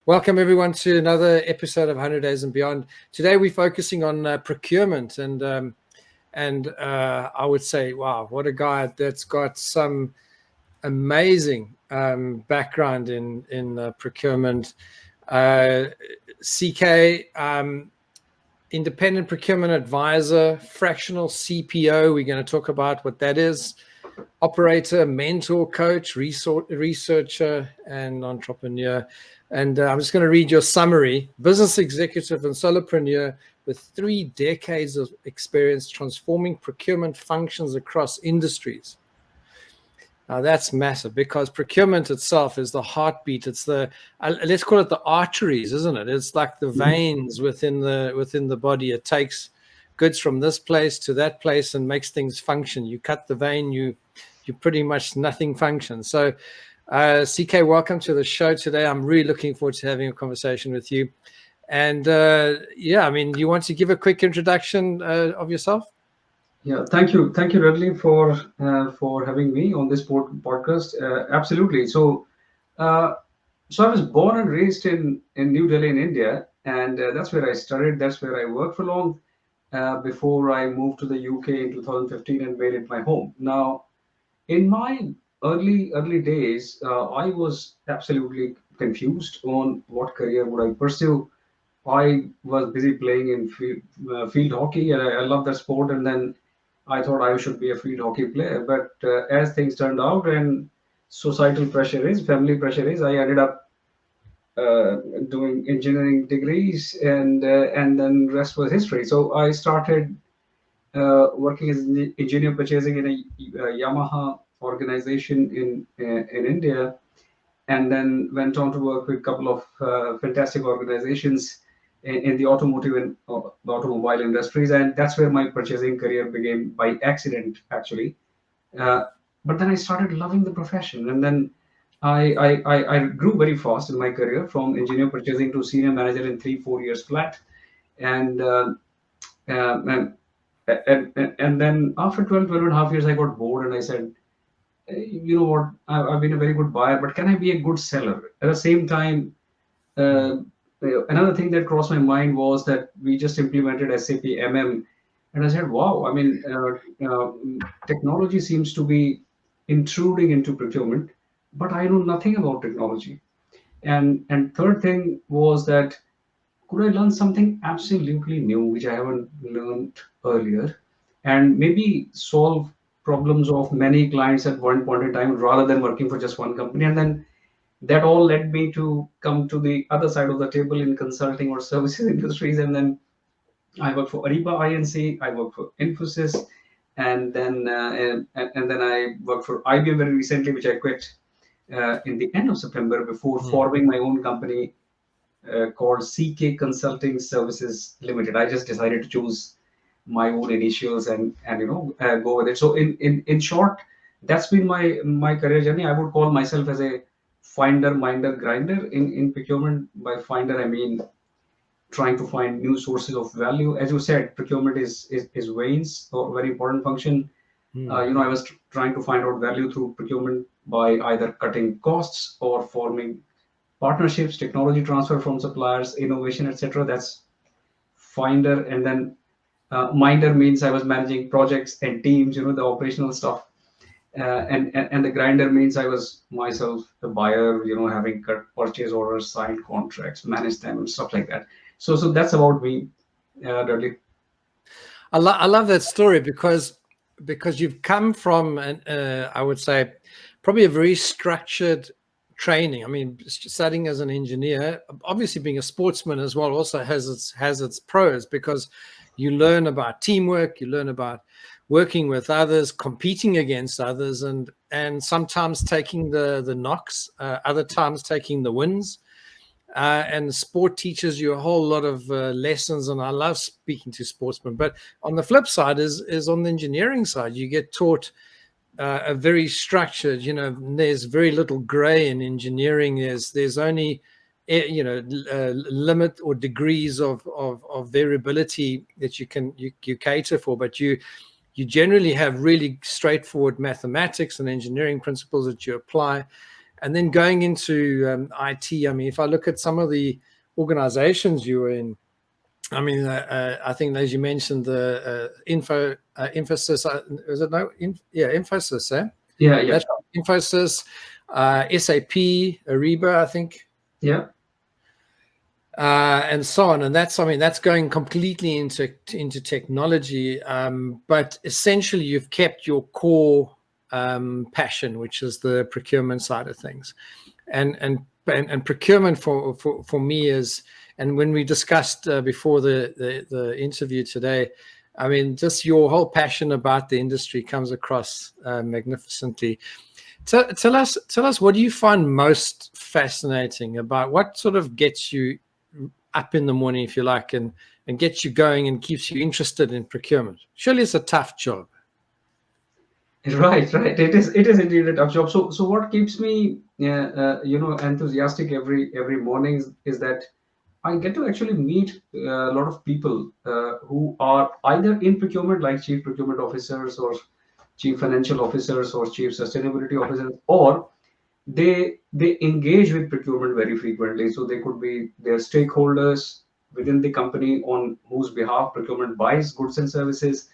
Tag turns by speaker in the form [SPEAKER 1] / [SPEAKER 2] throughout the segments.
[SPEAKER 1] Welcome everyone to another episode of 100 Days and Beyond. Today we're focusing on procurement, and I would say, wow, what a guy that's got some amazing background in procurement. CK, independent procurement advisor, fractional CPO. We're going to talk about what that is. Operator, mentor, coach, researcher, and entrepreneur. And I'm just going to read your summary. Business executive and solopreneur with 3 decades of experience transforming procurement functions across industries. Now that's massive, because procurement itself is the heartbeat. It's the let's call it the arteries, isn't it? It's like the veins within the body. It takes goods from this place to that place and makes things function. You cut the vein, you pretty much nothing functions. So CK, welcome to the show today. I'm really looking forward to having a conversation with you. And yeah, I mean, you want to give a quick introduction of yourself?
[SPEAKER 2] Yeah, thank you, Dudley, for having me on this podcast. Absolutely. So I was born and raised in New Delhi in India, and that's where I studied. That's where I worked for long before I moved to the UK in 2015 and made it my home. Now, in my early days, I was absolutely confused on what career would I pursue. I was busy playing in field hockey, and I love that sport. And then I thought I should be a field hockey player. But as things turned out, and societal pressure is, family pressure is, I ended up doing engineering degrees, and then rest was history. So I started working as an engineer purchasing in a Yamaha organization in India, and then went on to work with a couple of fantastic organizations in the automotive and the automobile industries, and that's where my purchasing career began by accident, actually. Uh, but then I started loving the profession, and then I grew very fast in my career from engineer purchasing to senior manager in 3 4 years flat, and and, and then after 12 and a half years, I got bored and I said, you know what, I've been a very good buyer, but can I be a good seller at the same time? uh, Another thing that crossed my mind was that we just implemented SAP MM, and I said, "Wow! I mean, technology seems to be intruding into procurement, but I know nothing about technology." And third thing was that could I learn something absolutely new which I haven't learned earlier, and maybe solve problems of many clients at one point in time rather than working for just one company. And then that all led me to come to the other side of the table in consulting or services industries. And then I worked for Ariba Inc. I worked for Infosys, and then I worked for IBM very recently, which I quit in the end of September before forming my own company called CK Consulting Services Limited. I just decided to choose my own initials and go with it. So in short, that's been my career journey. I would call myself as a finder, minder, grinder in procurement. By finder, I mean trying to find new sources of value. As you said, procurement is veins, so a very important function. I was trying to find out value through procurement by either cutting costs or forming partnerships, technology transfer from suppliers, innovation, etc. That's finder. And then minder means I was managing projects and teams, the operational stuff. And the grinder means I was myself the buyer, having cut purchase orders, signed contracts, managed them, and stuff like that. So that's about me, Dudley.
[SPEAKER 1] I love that story because you've come from I would say probably a very structured training. I mean, studying as an engineer, obviously being a sportsman as well, also has its pros, because you learn about teamwork, you learn about working with others, competing against others, and sometimes taking the knocks, other times taking the wins. And sport teaches you a whole lot of lessons, and I love speaking to sportsmen. But on the flip side is on the engineering side, you get taught a very structured. There's very little gray in engineering. There's only limit or degrees of variability that you cater for, but you generally have really straightforward mathematics and engineering principles that you apply. And then going into IT, I mean, if I look at some of the organizations you were in, I mean, I think as you mentioned, the Infosys, is it no? Infosys, eh?
[SPEAKER 2] Yeah, yeah,
[SPEAKER 1] That's Infosys, SAP, Ariba, I think.
[SPEAKER 2] yeah.
[SPEAKER 1] And so on, and that's, I mean, that's going completely into technology, but essentially you've kept your core passion, which is the procurement side of things, and procurement for me is, and when we discussed before the interview today, I mean, just your whole passion about the industry comes across magnificently. Tell us, what do you find most fascinating about, what sort of gets you up in the morning, if you like, and gets you going and keeps you interested in procurement? Surely it's a tough job.
[SPEAKER 2] Right, right. It is indeed a tough job. So what keeps me, enthusiastic every morning is that I get to actually meet a lot of people who are either in procurement, like chief procurement officers or chief financial officers or chief sustainability officers, or they engage with procurement very frequently. So they could be their stakeholders within the company on whose behalf procurement buys goods and services,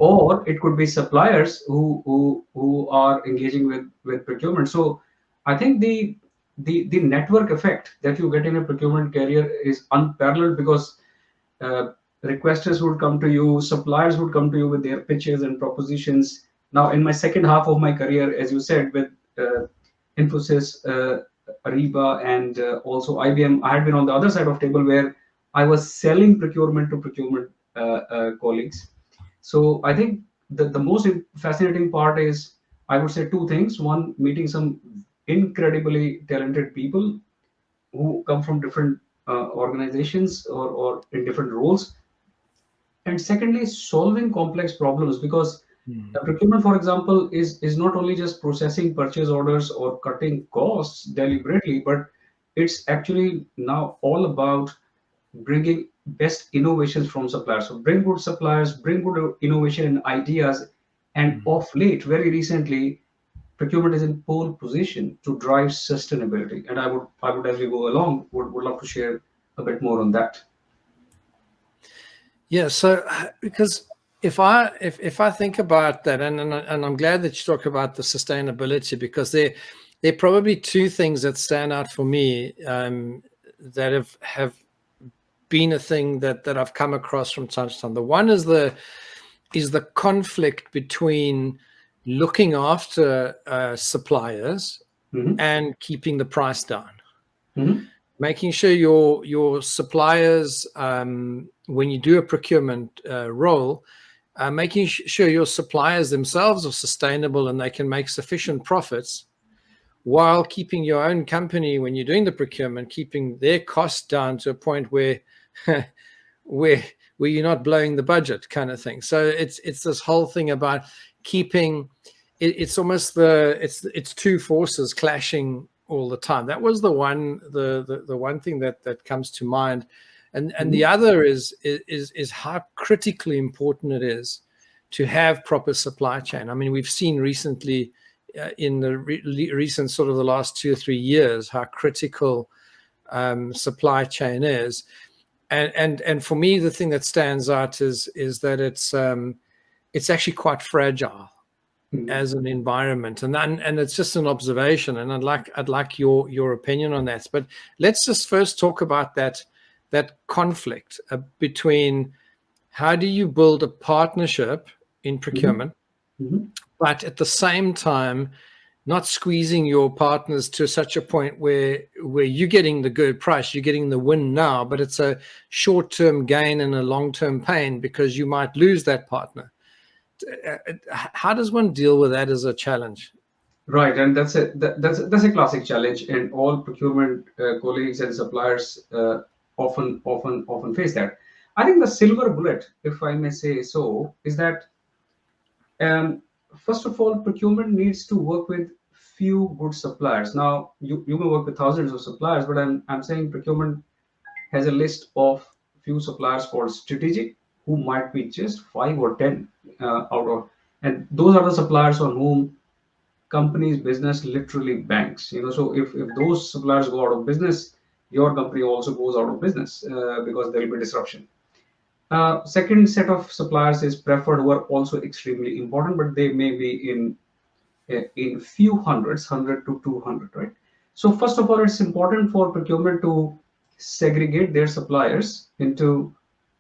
[SPEAKER 2] or it could be suppliers who are engaging with procurement. So I think the network effect that you get in a procurement career is unparalleled, because uh, requesters would come to you, suppliers would come to you with their pitches and propositions. Now, in my second half of my career, as you said, with Infosys, Ariba, and also IBM, I had been on the other side of table where I was selling procurement to procurement colleagues. So I think the most fascinating part is, I would say, two things. One, meeting some incredibly talented people who come from different organizations or in different roles, and secondly, solving complex problems, because procurement, for example, is not only just processing purchase orders or cutting costs deliberately, but it's actually now all about bringing best innovations from suppliers. So bring good suppliers, bring good innovation and ideas, and of late, very recently, procurement is in pole position to drive sustainability. And I would, as we go along, would love to share a bit more on that.
[SPEAKER 1] Yeah, so because if I think about that, and I'm glad that you talk about the sustainability, because there are probably two things that stand out for me, that have been a thing that I've come across from time to time. The one is the conflict between looking after suppliers
[SPEAKER 2] Hmm.
[SPEAKER 1] and keeping the price down.
[SPEAKER 2] Hmm.
[SPEAKER 1] Making sure your suppliers, when you do a procurement role, making sure your suppliers themselves are sustainable and they can make sufficient profits, while keeping your own company, when you're doing the procurement, keeping their costs down to a point where where you're not blowing the budget, kind of thing. So it's this whole thing about keeping it's almost it's two forces clashing all the time. That was the one thing that comes to mind. And the
[SPEAKER 2] Hmm.
[SPEAKER 1] other is how critically important it is to have proper supply chain. I mean, we've seen recently, in the recent sort of the last 2 or 3 years, how critical supply chain is. And for me, the thing that stands out is that it's actually quite fragile
[SPEAKER 2] Hmm.
[SPEAKER 1] as an environment, and it's just an observation, and I'd like your opinion on that. But let's just first talk about that conflict between, how do you build a partnership in
[SPEAKER 2] Hmm.
[SPEAKER 1] procurement,
[SPEAKER 2] Hmm.
[SPEAKER 1] but at the same time not squeezing your partners to such a point where you're getting the good price, you're getting the win now, but it's a short-term gain and a long-term pain because you might lose that partner. How does one deal with that as a challenge?
[SPEAKER 2] Right, and that's a classic challenge, and all procurement colleagues and suppliers often face that. I think the silver bullet, if I may say so, is that, um, first of all, procurement needs to work with few good suppliers. Now, you may work with thousands of suppliers, but I'm saying procurement has a list of few suppliers called strategic, who might be just 5 or 10 out of, and those are the suppliers on whom company's business literally banks. So if those suppliers go out of business, your company also goes out of business because there will be disruption. Second set of suppliers is preferred, who are also extremely important, but they may be in few hundreds, 100 to 200, right? So first of all, it's important for procurement to segregate their suppliers into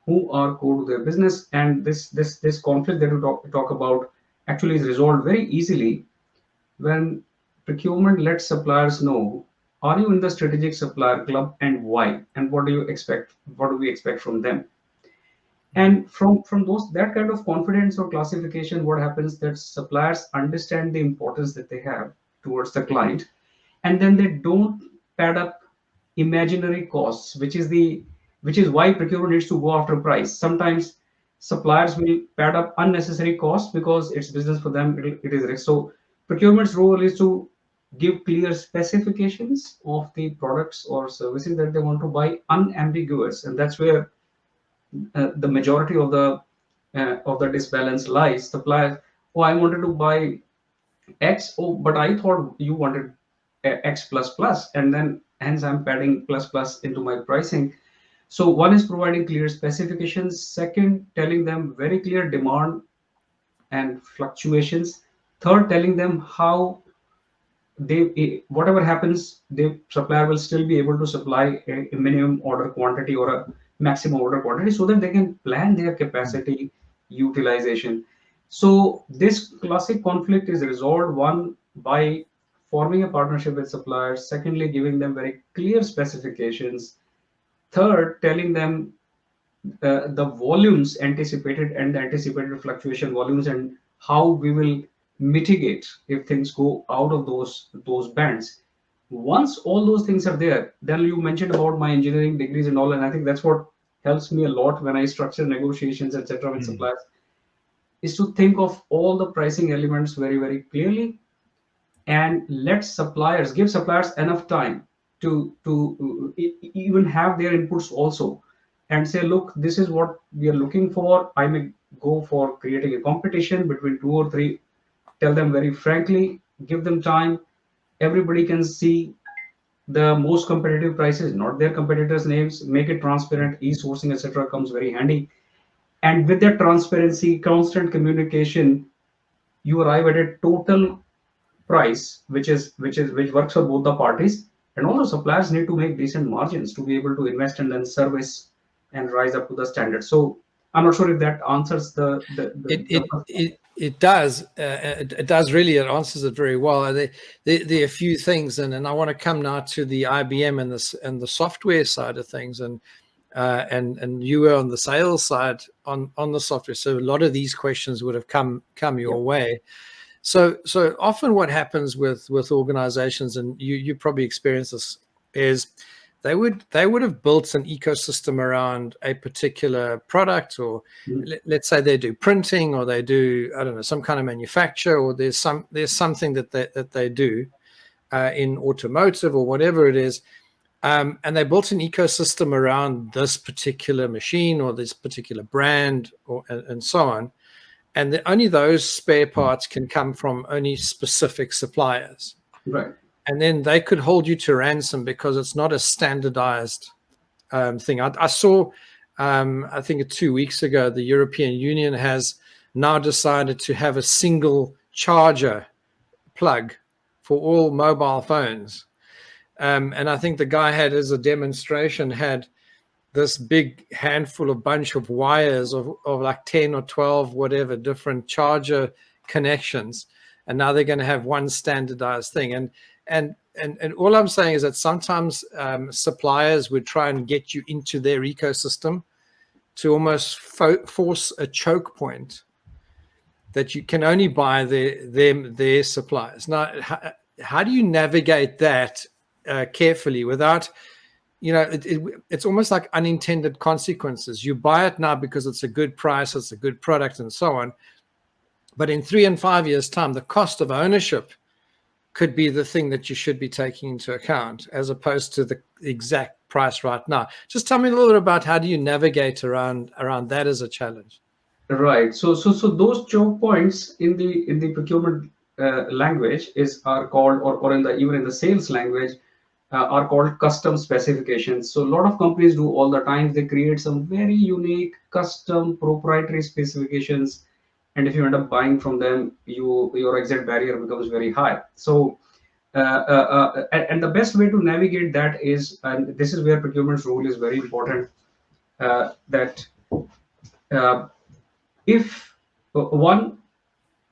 [SPEAKER 2] who are core to their business, and this conflict that we talk about actually is resolved very easily when procurement lets suppliers know, are you in the strategic supplier club and why, and what do we expect from them. And from those, that kind of confidence or classification, what happens that suppliers understand the importance that they have towards the client, and then they don't pad up imaginary costs, which is why procurement needs to go after price. Sometimes suppliers will pad up unnecessary costs because it's business for them, it is risk. So procurement's role is to give clear specifications of the products or services that they want to buy, unambiguous, and that's where the majority of the disbalance lies. Suppliers, oh, I wanted to buy X, oh, but I thought you wanted X plus plus, and then hence I'm padding plus plus into my pricing. So one is providing clear specifications. Second, telling them very clear demand and fluctuations. Third, telling them how whatever happens, the supplier will still be able to supply a minimum order quantity or a maximum order quantity, so that they can plan their capacity utilization. So this classic conflict is resolved, one, by forming a partnership with suppliers. Secondly, giving them very clear specifications. Third, telling them the volumes anticipated and the anticipated fluctuation volumes, and how we will mitigate if things go out of those bands. Once all those things are there, then you mentioned about my engineering degrees and all, and I think that's what helps me a lot when I structure negotiations, etc., with
[SPEAKER 1] Mm.
[SPEAKER 2] suppliers, is to think of all the pricing elements very, very clearly, and give suppliers enough time to even have their inputs also, and say, look, this is what we are looking for. I may go for creating a competition between two or three. Tell them very frankly, give them time. Everybody can see the most competitive prices, not their competitors' names. Make it transparent. E-sourcing, etc., comes very handy. And with that transparency, constant communication, you arrive at a total price which works for both the parties. And also suppliers need to make decent margins to be able to invest and then service and rise up to the standard. So I'm not sure if that answers the first one.
[SPEAKER 1] It does. It does really. It answers it very well. There are a few things, and I want to come now to the IBM and the software side of things, and you were on the sales side on the software. So a lot of these questions would have come your way. So often what happens with organizations, and you probably experience this, is they would have built an ecosystem around a particular product, or let's say they do printing, or they do, I don't know, some kind of manufacture, or there's something that they do in automotive or whatever it is, and they built an ecosystem around this particular machine or this particular brand, and so on. And only those spare parts can come from only specific suppliers.
[SPEAKER 2] Right.
[SPEAKER 1] And then they could hold you to ransom because it's not a standardized thing. I saw, I think 2 weeks ago, the European Union has now decided to have a single charger plug for all mobile phones. And I think the guy had, as a demonstration, had this big handful of bunch of wires of like 10 or 12 whatever different charger connections, and now they're going to have one standardized thing. And all I'm saying is that sometimes suppliers would try and get you into their ecosystem to almost force a choke point that you can only buy their suppliers. Now, how do you navigate that carefully without, it's almost like unintended consequences? You buy it now because it's a good price, it's a good product, and so on. But in 3 and 5 years' time, the cost of ownership could be the thing that you should be taking into account, as opposed to the exact price right now. Just tell me a little bit about how do you navigate around that as a challenge?
[SPEAKER 2] Right. So those choke points in the procurement language is are called, or in the even in the sales language, are called custom specifications. So a lot of companies do all the time. They create some very unique, custom, proprietary specifications, and if you end up buying from them, your exit barrier becomes very high. So and the best way to navigate that is, and this is where procurement's role is very important, that uh, if one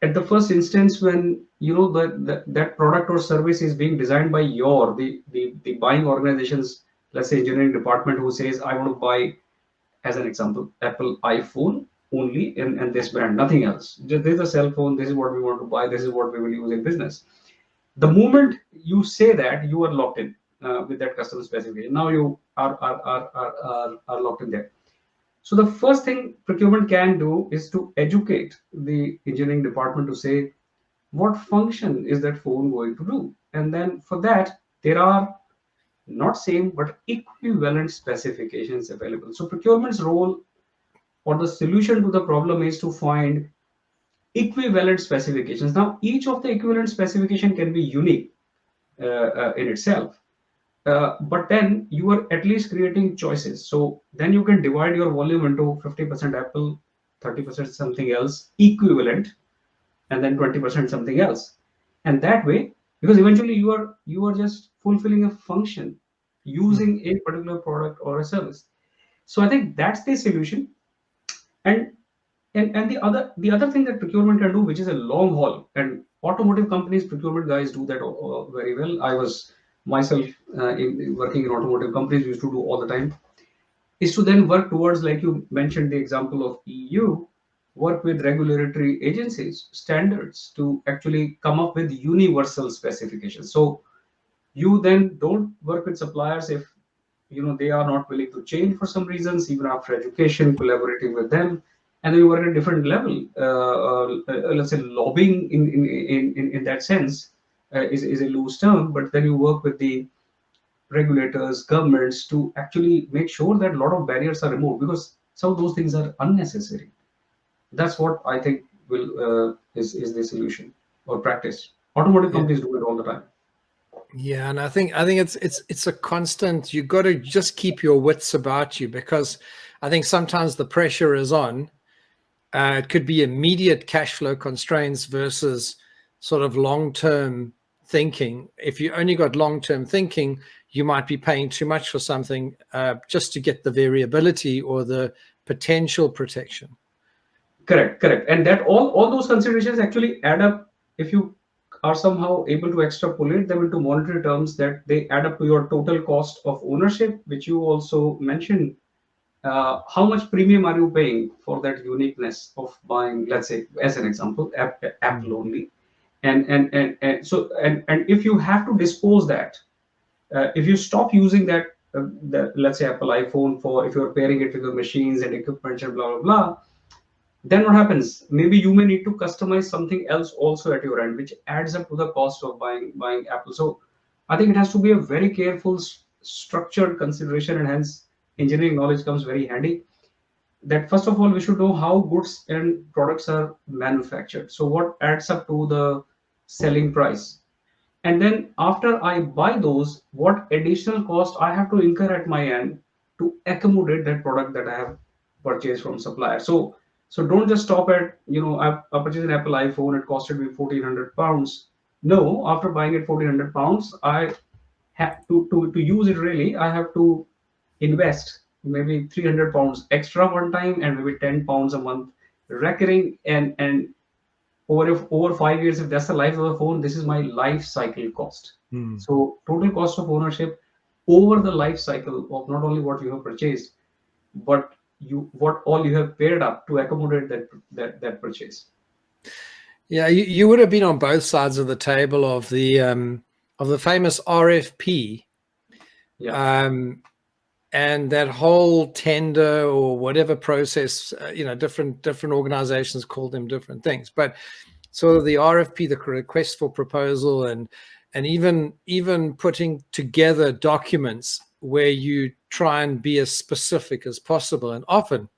[SPEAKER 2] at the first instance, when that product or service is being designed by the buying organizations, let's say engineering department, who says I want to buy, as an example, Apple iPhone only, and this brand, nothing else, just this is a cell phone, this is what we want to buy, this is what we will use in business. The moment you say that, you are locked in with that customer specification. Now you are locked in there. So the first thing procurement can do is to educate the engineering department to say what function is that phone going to do, and then for that there are not same but equivalent specifications available. So procurement's role, or the solution to the problem, is to find equivalent specifications. Now each of the equivalent specification can be unique in itself, but then you are at least creating choices. So then you can divide your volume into 50% Apple, 30% something else equivalent, and then 20% something else. And that way, because eventually you are just fulfilling a function using a particular product or a service. So I think that's the solution. And and the other thing that procurement can do, which is a long haul, and automotive companies procurement guys do that very well. I was myself working in automotive companies, we used to do all the time, is to then work towards, like you mentioned the example of EU, work with regulatory agencies, standards, to actually come up with universal specifications. So you then don't work with suppliers if they are not willing to change for some reasons, even after education, collaborating with them. And then you work at a different level. Let's say lobbying in that sense is a loose term, but then you work with the regulators, governments, to actually make sure that a lot of barriers are removed, because some of those things are unnecessary. That's what I think is the solution or practice. Automotive
[SPEAKER 1] Yeah.
[SPEAKER 2] companies do it all the time.
[SPEAKER 1] Yeah, and I think it's a constant. You got to just keep your wits about you, because I think sometimes the pressure is on. It could be immediate cash flow constraints versus sort of long-term thinking. If you only got long-term thinking, you might be paying too much for something just to get the variability or the potential protection.
[SPEAKER 2] Correct. And that all those considerations actually add up if you are somehow able to extrapolate them into monetary terms, that they add up to your total cost of ownership, which you also mentioned. How much premium are you paying for that uniqueness of buying, let's say, as an example, Apple only? And if you have to dispose that, if you stop using that, let's say Apple iPhone, for if you're pairing it with the machines and equipment and blah blah blah, then what happens? Maybe you may need to customize something else also at your end, which adds up to the cost of buying Apple. So I think it has to be a very careful, structured consideration, and hence engineering knowledge comes very handy. That first of all, we should know how goods and products are manufactured. So what adds up to the selling price? And then after I buy those, what additional cost I have to incur at my end to accommodate that product that I have purchased from supplier. So don't just stop at, I purchased an Apple iPhone, it costed me £1,400. No, after buying it £1,400, I have to use it really, I have to invest maybe £300 extra one time, and maybe £10 a month recurring, and over 5 years, if that's the life of the phone, this is my life cycle cost. So total cost of ownership over the life cycle of not only what you have purchased, but what all you have paired up to accommodate that purchase.
[SPEAKER 1] Yeah, you would have been on both sides of the table of the famous RFP.
[SPEAKER 2] Yeah.
[SPEAKER 1] And that whole tender or whatever process, different organizations call them different things, but sort of the RFP, the request for proposal, and even putting together documents where you try and be as specific as possible. And often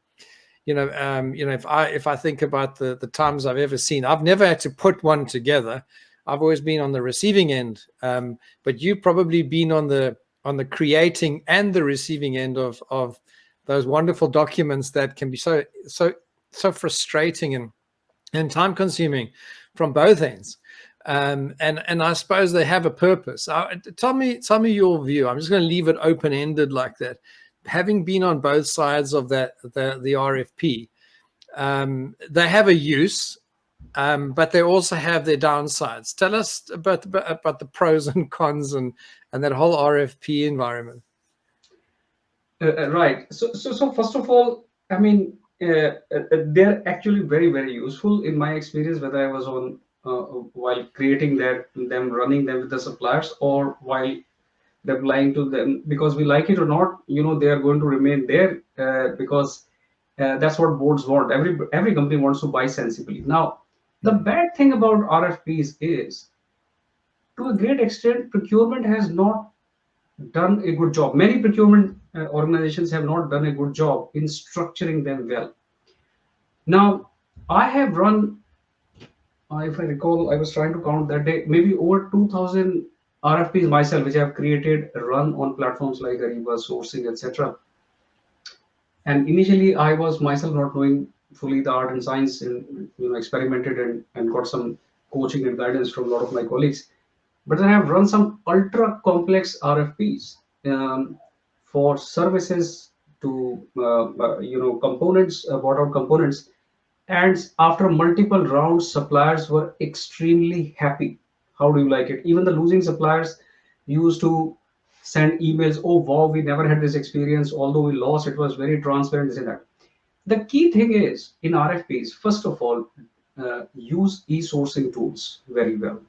[SPEAKER 1] if I think about the times I've ever seen, I've never had to put one together. I've always been on the receiving end, but you've probably been on the creating and the receiving end of those wonderful documents that can be so frustrating and time consuming from both ends. And I suppose they have a purpose. Tell me your view. I'm just going to leave it open ended like that. Having been on both sides of the RFP, they have a use, but they also have their downsides. Tell us about the pros and cons and that whole RFP environment.
[SPEAKER 2] Right. So first of all, I mean, they're actually very, very useful in my experience, whether I was on while creating them, running them with the suppliers, or while replying to them, because we like it or not, they are going to remain there, because that's what boards want. Every company wants to buy sensibly. Now, the bad thing about RFPs is, to a great extent, procurement has not done a good job. Many procurement organizations have not done a good job in structuring them well. Now, I have run, if I recall, I was trying to count that day, maybe over 2,000 RFPs myself, which I have created, run on platforms like Ariba, Sourcing, etc. And initially, I was myself not knowing fully the art and science, and experimented and got some coaching and guidance from a lot of my colleagues. But then I have run some ultra complex RFPs, for services to components, bought out components, and after multiple rounds, suppliers were extremely happy. How do you like it? Even the losing suppliers used to send emails. Oh wow, we never had this experience. Although we lost, it was very transparent. This and that. The key thing is in RFPs, first of all, use e-sourcing tools very well.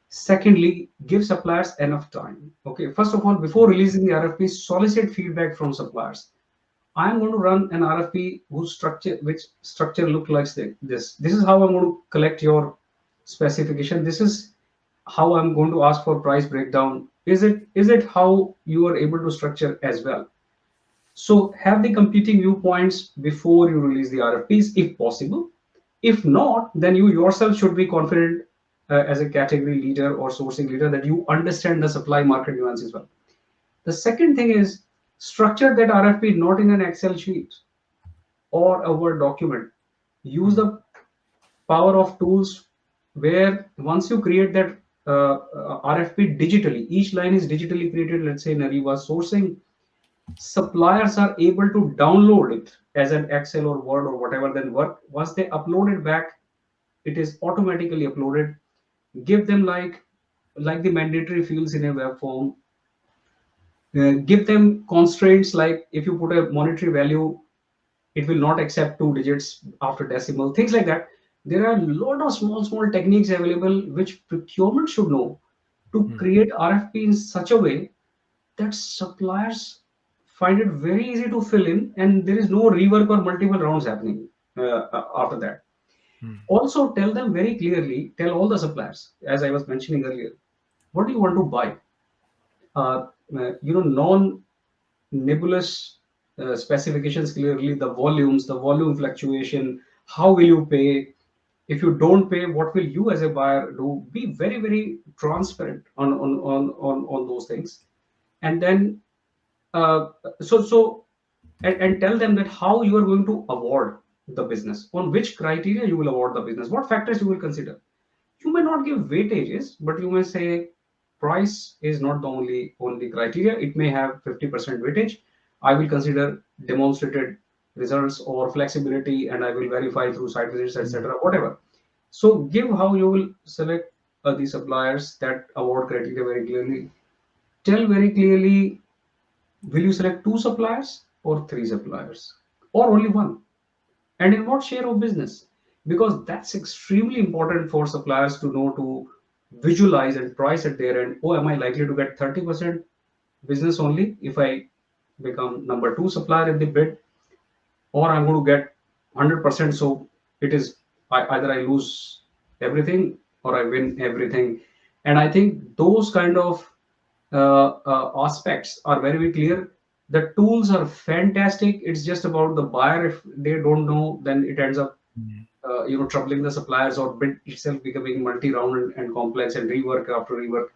[SPEAKER 2] Secondly, give suppliers enough time. Okay, first of all, before releasing the RFP, solicit feedback from suppliers. I'm going to run an RFP which structure look like this. This is how I'm going to collect your specification. This is how I'm going to ask for price breakdown. Is it how you are able to structure as well? So have the competing viewpoints before you release the RFPs, if possible. If not, then you yourself should be confident, as a category leader or sourcing leader, that you understand the supply market nuance as well. The second thing is, structure that RFP not in an Excel sheet or a Word document. Use the power of tools, where once you create that RFP digitally, each line is digitally created, let's say in Ariba Sourcing, suppliers are able to download it as an Excel or Word or whatever, then work. Once they upload it back, it is automatically uploaded. Give them like the mandatory fields in a web form. Give them constraints, like if you put a monetary value, it will not accept 2 digits after decimal, things like that. There are a lot of small techniques available which procurement should know to create RFP in such a way that suppliers find it very easy to fill in, and there is no rework or multiple rounds happening after that. Also, tell them very clearly, tell all the suppliers, as I was mentioning earlier, what do you want to buy? uh, Non nebulous specifications, clearly the volumes, the volume fluctuation, how will you pay? If you don't pay, what will you as a buyer do? Be very, very transparent on those things. And then, uh, so and tell them that how you are going to award the business, on which criteria you will award the business, what factors you will consider. You may not give weightages, but you may say price is not the only criteria. It may have 50% weightage. I will consider demonstrated results or flexibility, and I will verify through site visits, etc. Whatever. So give how you will select the suppliers, that award criteria very clearly. Tell very clearly, will you select 2 suppliers or 3 suppliers or only one, and in what share of business, because that's extremely important for suppliers to know, to visualize and price at their end. Oh, am I likely to get 30% business only if I become number 2 supplier in the bid, or I'm going to get 100%? So it is, either I lose everything or I win everything. And I think those kind of aspects are very, very clear. The tools are fantastic. It's just about the buyer. If they don't know, then it ends up troubling the suppliers, or bid itself becoming multi-round and complex, and rework after rework.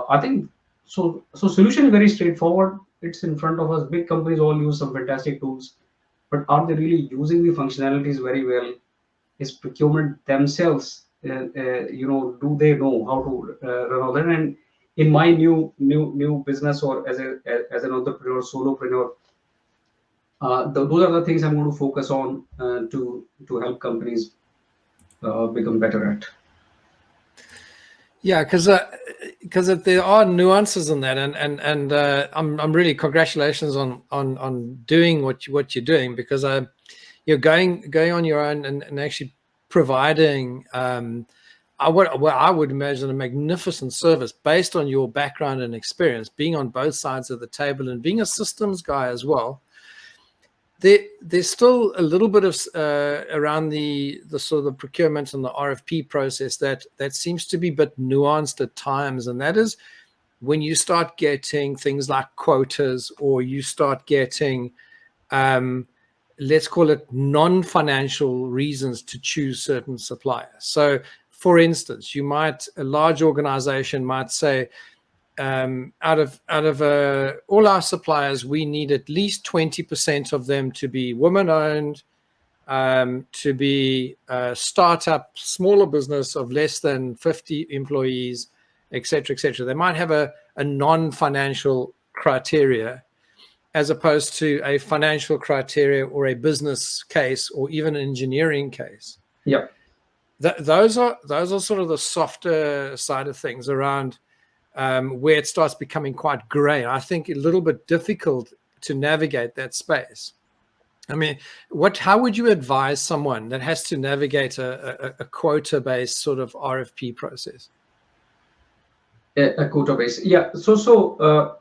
[SPEAKER 2] I think so. So solution is very straightforward. It's in front of us. Big companies all use some fantastic tools, but are they really using the functionalities very well? Is procurement themselves, do they know how to run all that? And in my new business, or as an entrepreneur, solopreneur, those are the things I'm going to focus on to help companies become better at.
[SPEAKER 1] Yeah, because there are nuances in that, and I'm really congratulations on doing what you're doing, because you're going on your own and actually providing I would imagine a magnificent service based on your background and experience, being on both sides of the table and being a systems guy as well. There's still a little bit of around the sort of the procurement and the RFP process that seems to be a bit nuanced at times, and that is when you start getting things like quotas, or you start getting let's call it non-financial reasons to choose certain suppliers. So for instance, a large organization might say, out of all our suppliers, we need at least 20% of them to be women-owned, to be a startup, smaller business of less than 50 employees, etc., etc. They might have a non-financial criteria as opposed to a financial criteria or a business case or even an engineering case.
[SPEAKER 2] Yeah.
[SPEAKER 1] Those are sort of the softer side of things around where it starts becoming quite gray. I think a little bit difficult to navigate that space. I mean, how would you advise someone that has to navigate a quota-based sort of RFP process?
[SPEAKER 2] A quota base, yeah. So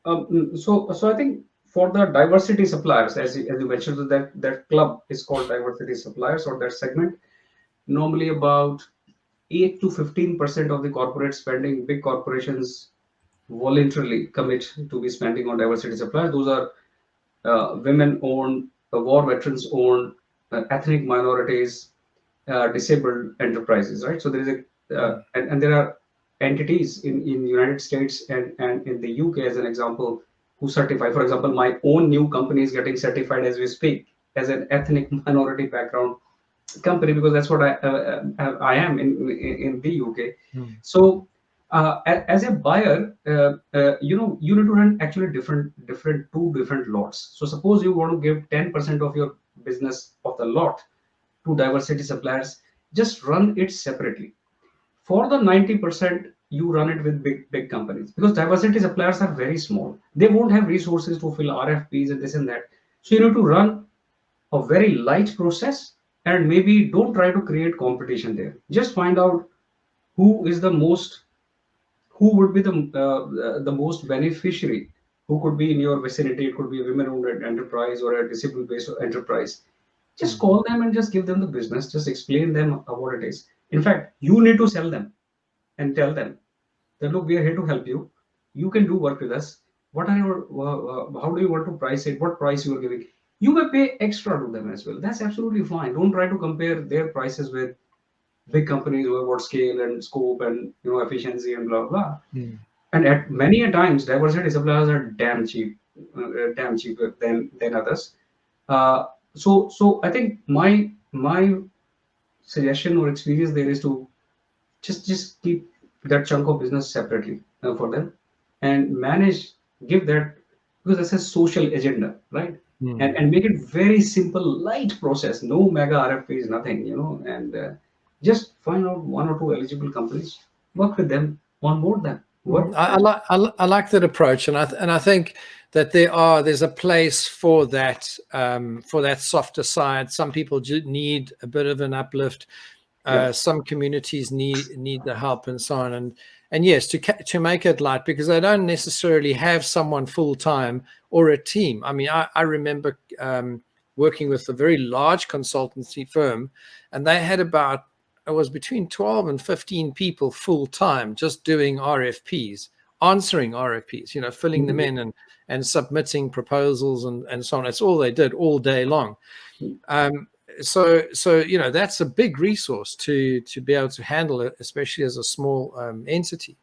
[SPEAKER 2] I think for the diversity suppliers, as you mentioned, that club is called diversity suppliers, or that segment. Normally, about 8 to 15% of the corporate spending, big corporations voluntarily commit to be spending on diversity suppliers. Those are women-owned, war veterans-owned, ethnic minorities, disabled enterprises, right? So there is and there are entities in United States and in the UK, as an example, who certify. For example, my own new company is getting certified as we speak as an ethnic minority background company, because that's what I am in the UK. So as a buyer, you need to run actually two different lots. So suppose you want to give 10% of your business of the lot to diversity suppliers, just run it separately. For the 90%, you run it with big companies, because diversity suppliers are very small. They won't have resources to fill RFPs and this and that. So you need to run a very light process, and maybe don't try to create competition there. Just find out who is the most, who would be the most beneficiary, who could be in your vicinity. It could be a women-owned enterprise or a disabled-based enterprise. Just call them and just give them the business. Just explain them what it is. In fact, you need to sell them and tell them that, look, we are here to help you. You can do work with us. What are your how do you want to price it? What price you are giving? You may pay extra to them as well. That's absolutely fine. Don't try to compare their prices with big companies who have got scale and scope and efficiency and blah blah. And at many a times, diversity suppliers are damn cheaper than others. So I think my suggestion or experience there is to just keep that chunk of business separately for them, and give that, because that's a social agenda, right? And make it very simple, light process, no mega RFPs, nothing, and just find out one or two eligible companies, work with them, onboard them.
[SPEAKER 1] I like that approach, and I think that there's a place for that softer side. Some people need a bit of an uplift. Some communities need the help and so on, and yes, to make it light, because they don't necessarily have someone full time or a team. I mean, I remember working with a very large consultancy firm, and they had it was between 12 and 15 people full time just doing RFPs answering RFPs, filling them
[SPEAKER 2] Mhm.
[SPEAKER 1] in and submitting proposals and so on. That's all they did all day long. Um, so that's a big resource to be able to handle it, especially as a small entity.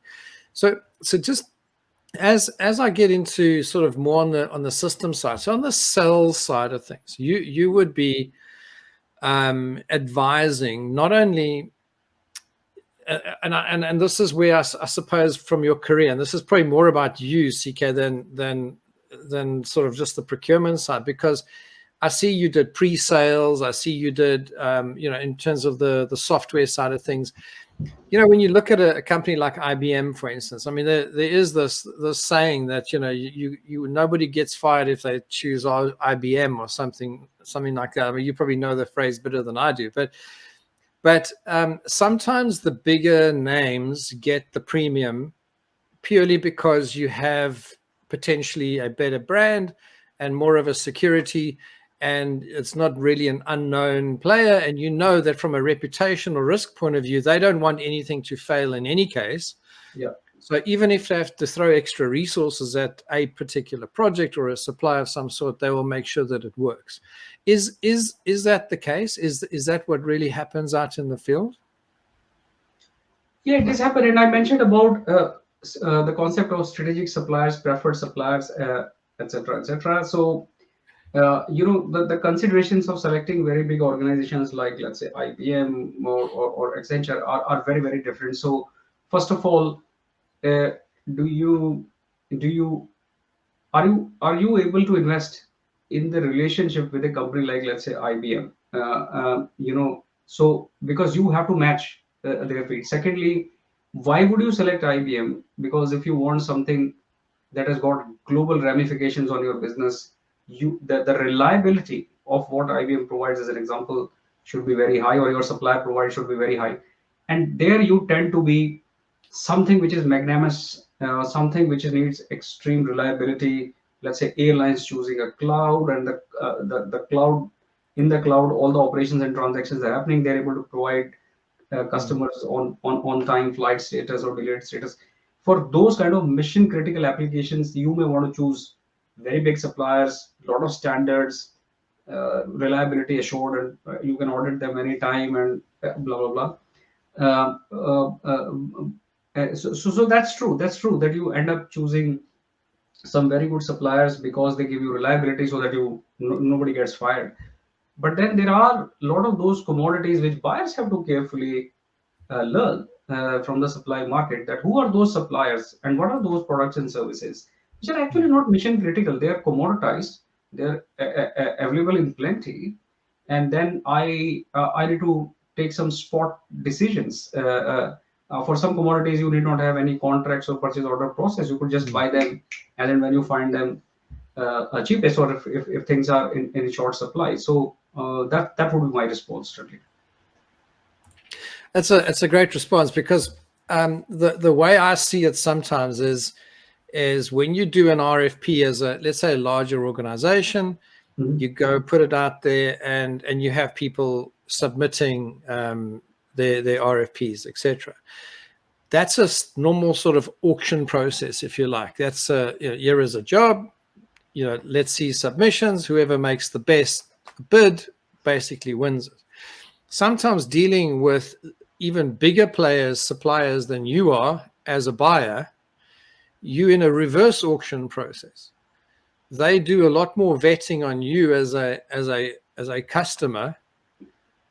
[SPEAKER 1] So just as I get into sort of more on the system side, so on the sales side of things, you would be advising not only and this is where I suppose from your career, and this is probably more about you, CK, than sort of just the procurement side, because I see you did pre-sales. I see you did, in terms of the software side of things. When you look at a company like IBM, for instance, I mean, there is this saying that you nobody gets fired if they choose IBM or something like that. I mean, you probably know the phrase better than I do, but sometimes the bigger names get the premium purely because you have potentially a better brand and more of a security, and it's not really an unknown player, and that from a reputation or risk point of view, they don't want anything to fail in any case.
[SPEAKER 2] Yeah.
[SPEAKER 1] So even if they have to throw extra resources at a particular project or a supply of some sort, they will make sure that it works. Is that the case? Is that what really happens out in the field?
[SPEAKER 2] Yeah, it has happened, and I mentioned about the concept of strategic suppliers, preferred suppliers, etc., etc. So, the considerations of selecting very big organizations like, let's say, IBM or Accenture are very, very different. So, first of all, uh, do you do you are you able to invest in the relationship with a company like, let's say, IBM? So because you have to match their feed. Secondly, why would you select IBM? Because if you want something that has got global ramifications on your business, the reliability of what IBM provides, as an example, should be very high, or your supplier provides should be very high. And there you tend to be something which is magnanimous, something which needs extreme reliability. Let's say airlines choosing a cloud, and the cloud, in the cloud, all the operations and transactions are happening. They're able to provide
[SPEAKER 1] Mm.
[SPEAKER 2] customers on time flight status or delayed status. For those kind of mission critical applications, you may want to choose very big suppliers, a lot of standards, reliability assured, and you can audit them anytime, and blah blah blah. Uh, uh, uh, so that's true. That's true that you end up choosing some very good suppliers because they give you reliability, so that nobody gets fired. But then there are a lot of those commodities which buyers have to carefully learn from the supply market, that who are those suppliers and what are those products and services which are actually not mission critical. They are commoditized. They're available in plenty, and then I need to take some spot decisions. For some commodities, you need not have any contracts or purchase order process. You could just
[SPEAKER 1] Mm.
[SPEAKER 2] buy them, and then when you find them cheapest, or if things are in short supply. So that would be my response, certainly.
[SPEAKER 1] It's a great response, because the way I see it sometimes is when you do an RFP as a, let's say, a larger organization,
[SPEAKER 2] Mhm.
[SPEAKER 1] you go put it out there, and you have people submitting their RFPs, etc. That's a normal sort of auction process, if you like. That's here is a job. Let's see submissions. Whoever makes the best bid basically wins it. Sometimes dealing with even bigger players, suppliers than you are as a buyer, you in a reverse auction process. They do a lot more vetting on you as a customer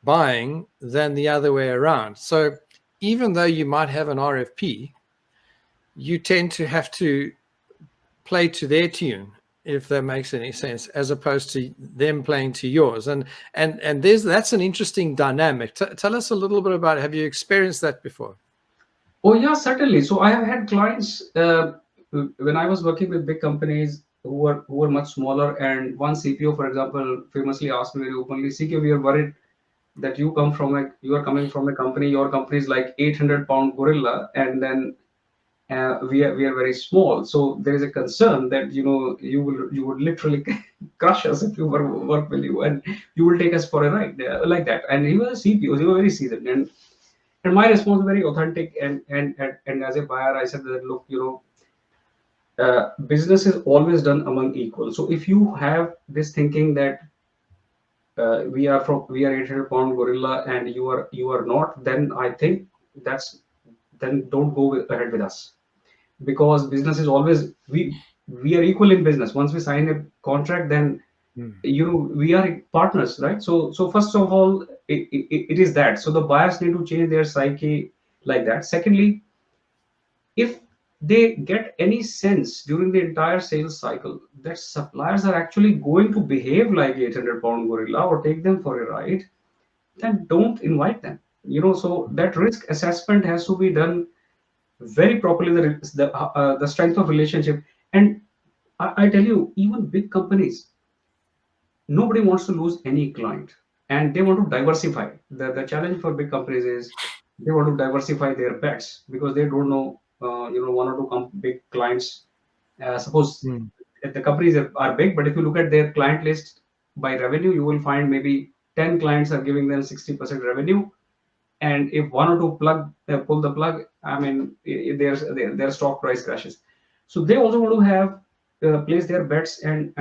[SPEAKER 1] buying than the other way around. So even though you might have an RFP, you tend to have to play to their tune, if that makes any sense, as opposed to them playing to yours. And that's an interesting dynamic. Tell us a little bit about it. Have you experienced that before?
[SPEAKER 2] Oh yeah, certainly. So I have had clients when I was working with big companies who were much smaller, and one CPO, for example, famously asked me very openly, "CK, we are worried that you are coming from a company. Your company is like 800-pound gorilla, and then we are very small. So there is a concern that you would literally crush us if you work with you, and you will take us for a ride like that." And he was a CPO. He was very seasoned, and my response was very authentic, and as a buyer, I said that, look, business is always done among equals. So if you have this thinking that we are 800-pound gorilla and you are not, then I think that's then don't go ahead with us, because business is always we are equal in business. Once we sign a contract, then
[SPEAKER 1] Mm.
[SPEAKER 2] we are partners, right? So first of all, it is that. So the buyers need to change their psyche like that. Secondly, if they get any sense during the entire sales cycle that suppliers are actually going to behave like 800-pound gorilla or take them for a ride, then don't invite them. So that risk assessment has to be done very properly. The strength of relationship. And I tell you, even big companies, nobody wants to lose any client, and they want to diversify. The challenge for big companies is they want to diversify their bets, because they don't know, one or two big clients. Suppose
[SPEAKER 1] Mm.
[SPEAKER 2] if the companies are big, but if you look at their client list by revenue, you will find maybe 10 clients are giving them 60% revenue, and if one or two pull the plug, I mean, their stock price crashes. So they also want to have place their bets, and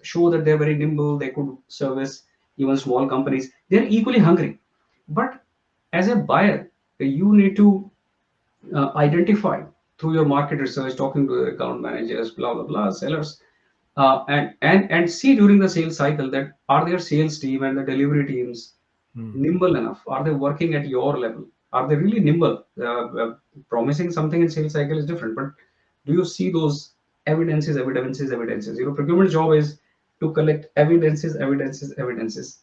[SPEAKER 2] show that they're very nimble. They could service even small companies. They're equally hungry. But as a buyer, you need to identify through your market research, talking to the account managers, blah blah blah, sellers, and see during the sales cycle that are their sales team and the delivery teams
[SPEAKER 1] Mm.
[SPEAKER 2] nimble enough? Are they working at your level? Are they really nimble? Promising something in sales cycle is different, but do you see those evidences? Procurement job is to collect evidences,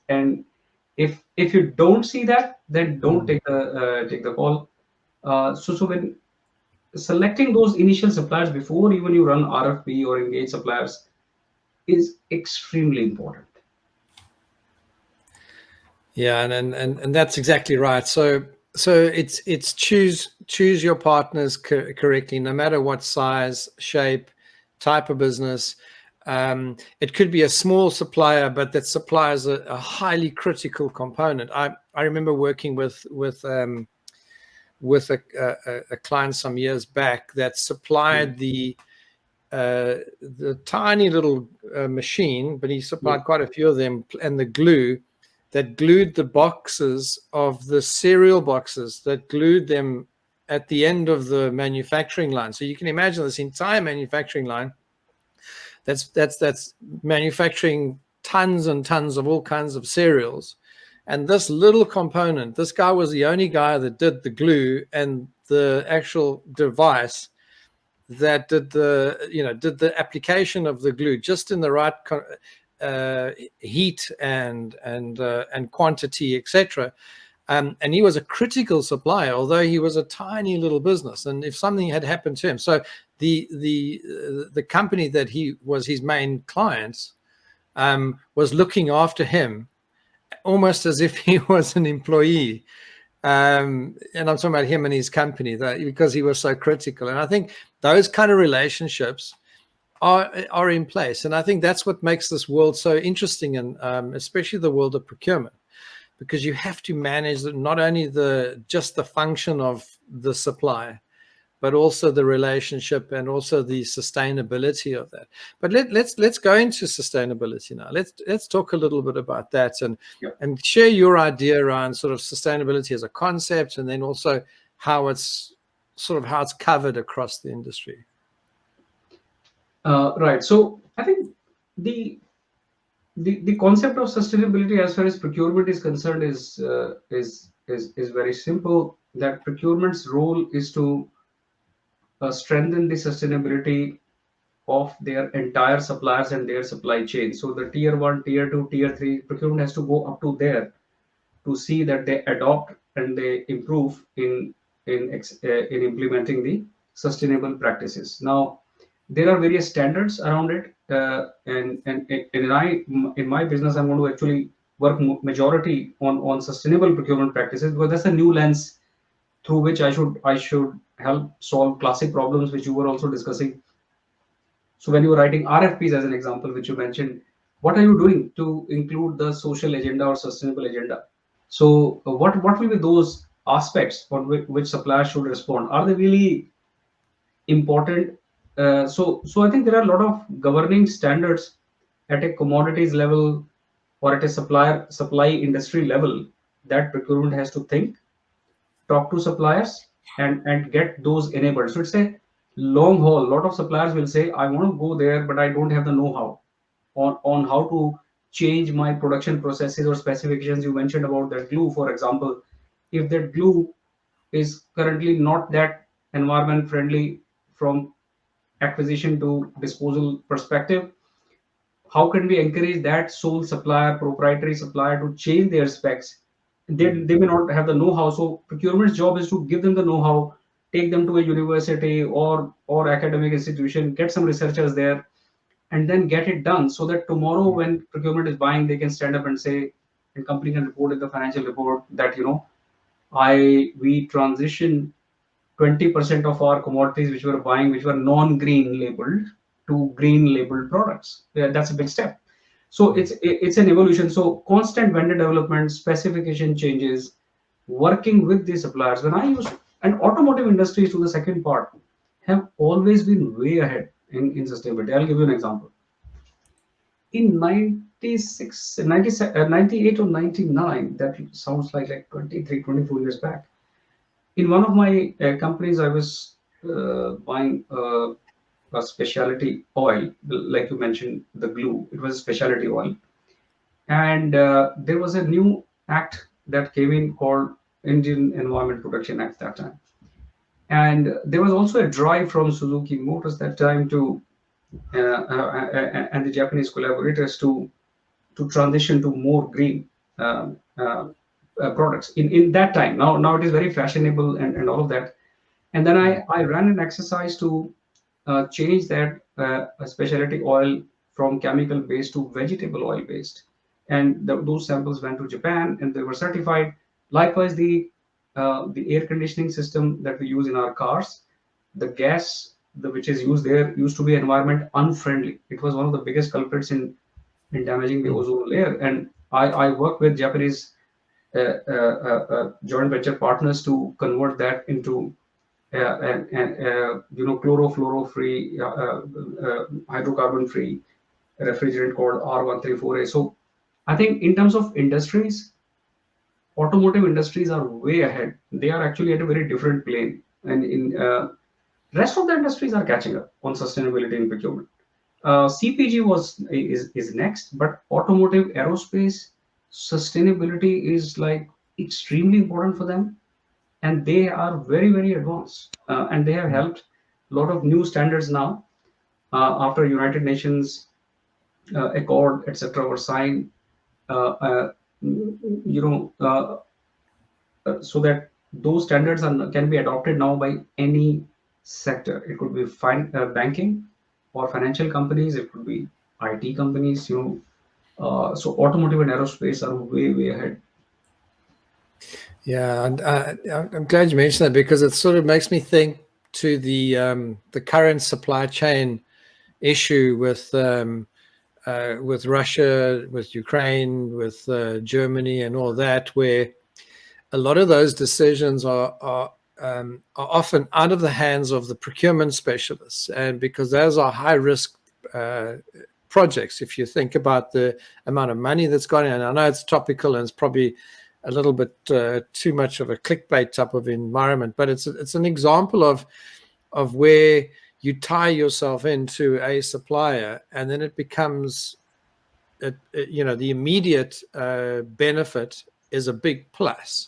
[SPEAKER 2] and if you don't see that, then don't
[SPEAKER 1] Mm.
[SPEAKER 2] take the call. So when selecting those initial suppliers before even you run RFP or engage suppliers is extremely important.
[SPEAKER 1] Yeah, and that's exactly right. So it's choose your partners correctly, no matter what size, shape, type of business. It could be a small supplier, but that supplier is a highly critical component. I remember working with a client some years back that
[SPEAKER 2] Mm,
[SPEAKER 1] supplied the tiny little machine, but he
[SPEAKER 2] mm,
[SPEAKER 1] supplied quite a few of them, and the glue that glued the boxes of the cereal boxes that glued them at the end of the manufacturing line. So you can imagine this entire manufacturing line that's manufacturing tons and tons of all kinds of cereals. And this little component, this guy was the only guy that did the glue and the actual device that did the application of the glue just in the right heat and quantity, etc. And he was a critical supplier, although he was a tiny little business. And if something had happened to him, so the company that he was his main client was looking after him almost as if he was an employee. And I'm talking about him and his company, that because he was so critical. And I think those kind of relationships are in place, and I think that's what makes this world so interesting, and especially the world of procurement, because you have to manage not only just the function of the supply, but also the relationship and also the sustainability of that. But let's go into sustainability now. Let's talk a little bit about that,
[SPEAKER 2] yeah.
[SPEAKER 1] and share your idea around sort of sustainability as a concept, and then also how it's covered across the industry.
[SPEAKER 2] Right. So I think the the concept of sustainability as far as procurement is concerned is very simple. That procurement's role is to strengthen the sustainability of their entire suppliers and their supply chain. So the tier one, tier two, tier three procurement has to go up to there to see that they adopt and they improve in implementing the sustainable practices. Now, there are various standards around it, in my business, I'm going to actually work majority on sustainable procurement practices, because that's a new lens through which I should help solve classic problems which you were also discussing. So when you were writing RFPs, as an example, which you mentioned, what are you doing to include the social agenda or sustainable agenda? So what will be those aspects on which suppliers should respond? Are they really important So I think there are a lot of governing standards at a commodities level or at a supply industry level that procurement has to think, talk to suppliers, and get those enabled. So it's a long haul. A lot of suppliers will say, I want to go there, but I don't have the know-how on how to change my production processes or specifications. You mentioned about that glue, for example. If that glue is currently not that environment friendly from acquisition to disposal perspective, how can we encourage that sole supplier, proprietary supplier to change their specs? They may not have the know-how. So procurement's job is to give them the know-how, take them to a university or academic institution, get some researchers there, and then get it done so that tomorrow when procurement is buying, they can stand up and say, and company can report in the financial report that, we transition 20% of our commodities which we're buying, which were non-green labeled, to green labeled products. Yeah, that's a big step. So it's an evolution. So constant vendor development, specification changes, working with the suppliers. When I use and automotive industries, to the second part, have always been way ahead in sustainability. I'll give you an example. In 96, 98 or 99, that sounds like 23, 24 years back. In one of my companies, I was buying a specialty oil, like you mentioned, the glue. It was a specialty oil, and there was a new act that came in called Indian Environment Protection Act that time, and there was also a drive from Suzuki Motors that time to and the Japanese collaborators to transition to more green products in that time. Now it is very fashionable and all of that. And then I ran an exercise to change that specialty oil from chemical based to vegetable oil based. And those samples went to Japan and they were certified. Likewise, the air conditioning system that we use in our cars, the gas which is used there used to be environment unfriendly. It was one of the biggest culprits in damaging the ozone layer. And I work with Japanese joint venture partners to convert that into chlorofluoro-free, hydrocarbon-free refrigerant called R134A. So I think in terms of industries, automotive industries are way ahead. They are actually at a very different plane, and in rest of the industries are catching up on sustainability and procurement. CPG is next, but automotive, aerospace, sustainability is like extremely important for them, and they are very advanced, and they have helped a lot of new standards now after United Nations Accord, etc. were signed. Uh, uh, so that those standards can be adopted now by any sector. It could be banking or financial companies. It could be IT companies. So automotive and aerospace are way ahead.
[SPEAKER 1] Yeah, and I'm glad you mentioned that because it sort of makes me think to the current supply chain issue with Russia, with Ukraine, with Germany, and all that, where a lot of those decisions are often out of the hands of the procurement specialists, and because those are high risk projects. If you think about the amount of money that's gone in, I know it's topical and it's probably a little bit too much of a clickbait type of environment, but it's an example of where you tie yourself into a supplier, and then it becomes, the immediate benefit is a big plus,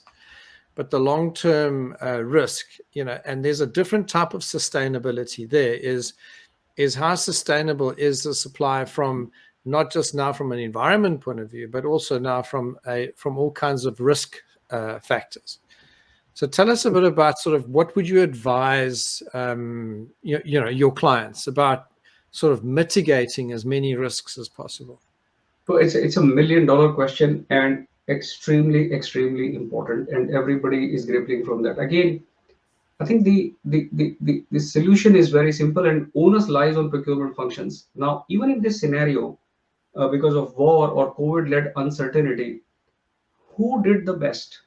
[SPEAKER 1] but the long-term risk, and there's a different type of sustainability there. Is how sustainable is the supply from not just now from an environment point of view, but also now from all kinds of risk factors. So tell us a bit about sort of what would you advise your clients about sort of mitigating as many risks as possible.
[SPEAKER 2] So it's $1 million question and extremely important, and everybody is grappling from that. Again, I think the solution is very simple, and onus lies on procurement functions. Now, even in this scenario, because of war or COVID-led uncertainty, who did the best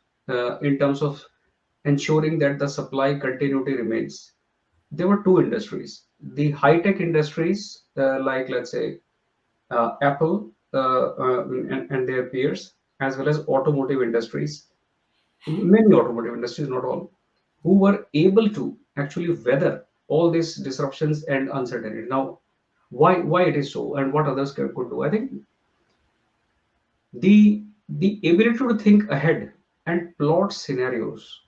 [SPEAKER 2] in terms of ensuring that the supply continuity remains? There were two industries. the high-tech industries, like let's say Apple and their peers, as well as automotive industries, many automotive industries, not all, who were able to actually weather all these disruptions and uncertainty. Now, why it is so, and what others could do? I think the ability to think ahead and plot scenarios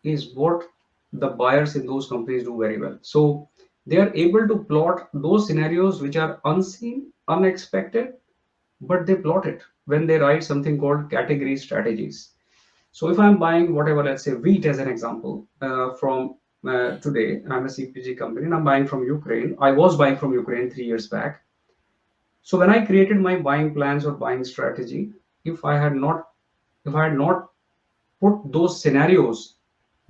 [SPEAKER 2] is what the buyers in those companies do very well. So they are able to plot those scenarios which are unseen, unexpected, but they plot it when they write something called category strategies. So if I'm buying whatever, let's say wheat as an example, from today, I'm a CPG company and I'm buying from Ukraine. I was buying from Ukraine 3 years back. So when I created my buying plans or buying strategy, if I had not, if I had not put those scenarios,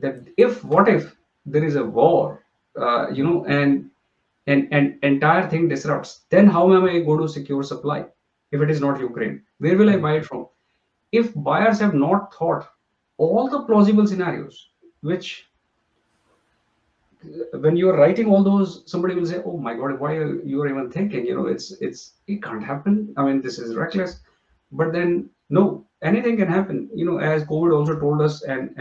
[SPEAKER 2] that if what if there is a war, and entire thing disrupts, then how am I going to secure supply? If it is not Ukraine, where will I
[SPEAKER 1] Mm.
[SPEAKER 2] buy it from? If buyers have not thought all the plausible scenarios, which when you're writing all those, somebody will say, "Oh my God, why are you even thinking? It can't happen. I mean, this is reckless." But then, no, anything can happen. As COVID also told us, and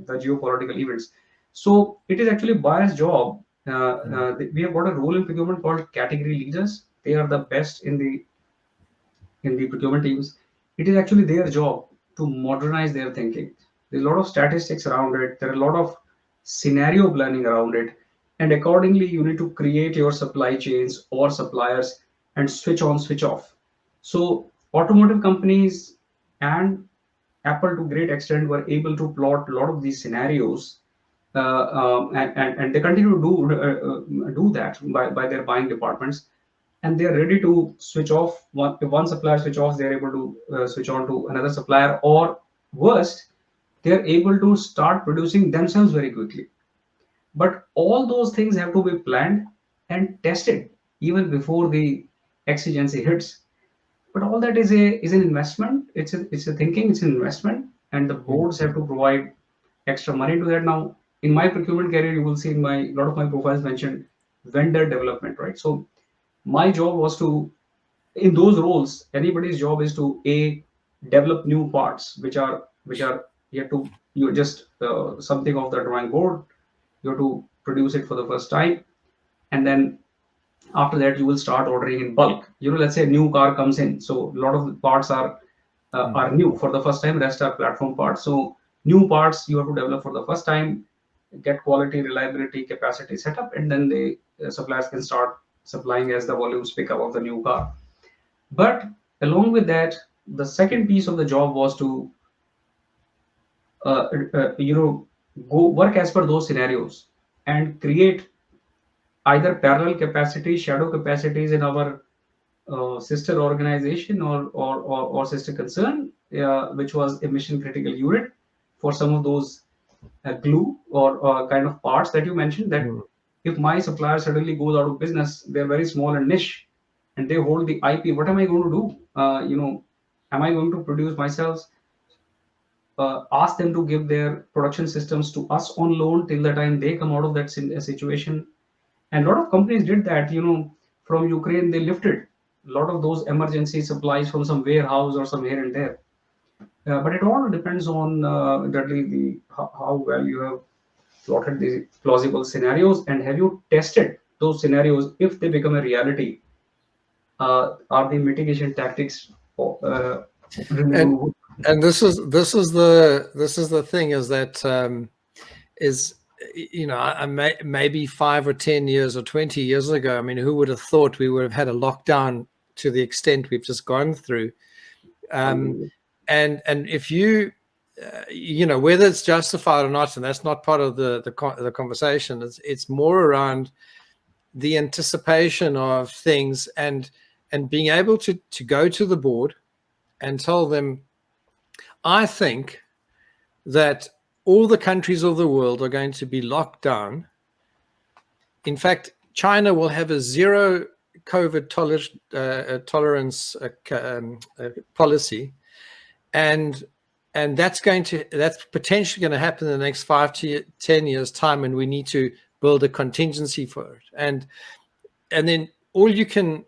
[SPEAKER 2] the geopolitical events. So it is actually buyer's job.
[SPEAKER 1] Mm.
[SPEAKER 2] We have got a role in procurement called category leaders. They are the best in the procurement teams. It is actually their job to modernize their thinking. There's a lot of statistics around it. There are a lot of scenario planning around it. And accordingly, you need to create your supply chains or suppliers and switch on, switch off. So automotive companies and Apple to great extent were able to plot a lot of these scenarios, and they continue to do that by their buying departments, and they are ready to switch off. If one supplier switch off, they are able to switch on to another supplier, or worst, they are able to start producing themselves very quickly. But all those things have to be planned and tested even before the exigency hits. But all that is an investment. It's a thinking. It's an investment, and the
[SPEAKER 1] Mm.
[SPEAKER 2] boards have to provide extra money to that. Now, in my procurement career, you will see in my lot of my profiles mentioned vendor development, right? So my job was to, in those roles, anybody's job is to develop new parts which are yet to, you're just something off the drawing board. You have to produce it for the first time, and then after that you will start ordering in bulk. Let's say a new car comes in, so a lot of the parts are
[SPEAKER 1] Mm.
[SPEAKER 2] new for the first time. Rest are platform parts. So new parts you have to develop for the first time, get quality, reliability, capacity set up, and then the suppliers can start supplying as the volumes pick up of the new car. But along with that, the second piece of the job was to uh, go work as per those scenarios and create either parallel capacity, shadow capacities in our sister organization or sister concern, which was a mission critical unit for some of those glue or kind of parts that you mentioned. That
[SPEAKER 1] Mm.
[SPEAKER 2] if my supplier suddenly goes out of business, they're very small and niche, and they hold the IP. What am I going to do? Am I going to produce myself? Ask them to give their production systems to us on loan till the time they come out of that situation. And a lot of companies did that. From Ukraine, they lifted a lot of those emergency supplies from some warehouse or some here and there. But it all depends on Dudley, how well you have plotted the plausible scenarios, and have you tested those scenarios. If they become a reality, are the mitigation tactics really
[SPEAKER 1] And
[SPEAKER 2] going to work?
[SPEAKER 1] this is the thing is that is maybe 5 or 10 years or 20 years ago. I mean, who would have thought we would have had a lockdown to the extent we've just gone through? Um,
[SPEAKER 2] Unbelievable.
[SPEAKER 1] and if you whether it's justified or not, and that's not part of the conversation. It's more around the anticipation of things and being able to go to the board and tell them, I think that all the countries of the world are going to be locked down. In fact, China will have a zero COVID tolerance policy, and that's potentially going to happen in the next 5 to 10 years time, and we need to build a contingency for it. And and then all you can,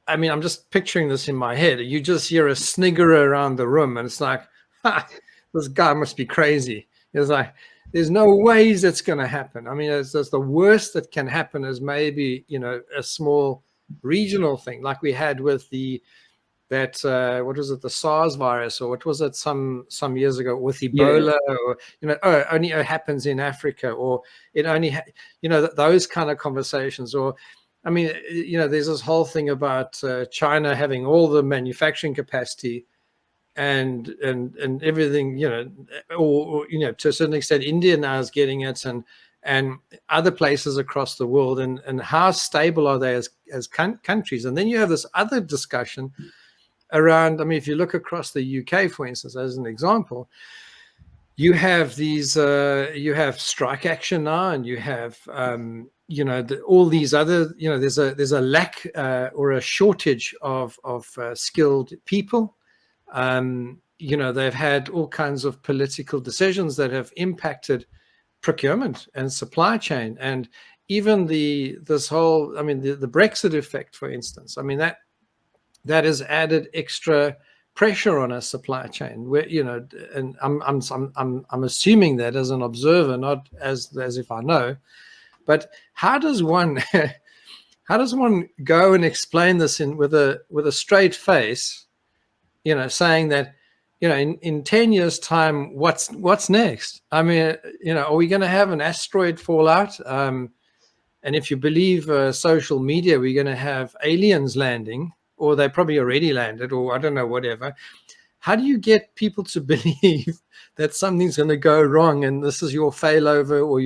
[SPEAKER 1] I mean, I'm just picturing this in my head. You just hear a snigger around the room, and it's like, ha, this guy must be crazy. It's like, there's no ways it's going to happen. I mean, it's the worst that can happen is maybe, a small regional thing like we had with that what was it, the SARS virus, or what was it some years ago with Ebola, or it only happens in Africa, or it only those kind of conversations. Or I mean, there's this whole thing about China having all the manufacturing capacity and everything, or to a certain extent India now is getting it, and other places across the world, and how stable are they as countries. And then you have this other discussion around, I mean, if you look across the UK, for instance, as an example, you have these, you have strike action now, and you have, all these other, there's a lack or a shortage of skilled people. They've had all kinds of political decisions that have impacted procurement and supply chain, and even this whole, I mean, the Brexit effect, for instance. I mean, that has added extra pressure on a supply chain. Where and I'm assuming that as an observer, not as if I know. But how does one go and explain this with a straight face? Saying that, in 10 years' time, what's next? I mean, are we going to have an asteroid fallout? And if you believe social media, we're going to have aliens landing, or they probably already landed, or I don't know, whatever. How do you get people to believe that something's going to go wrong and this is your failover or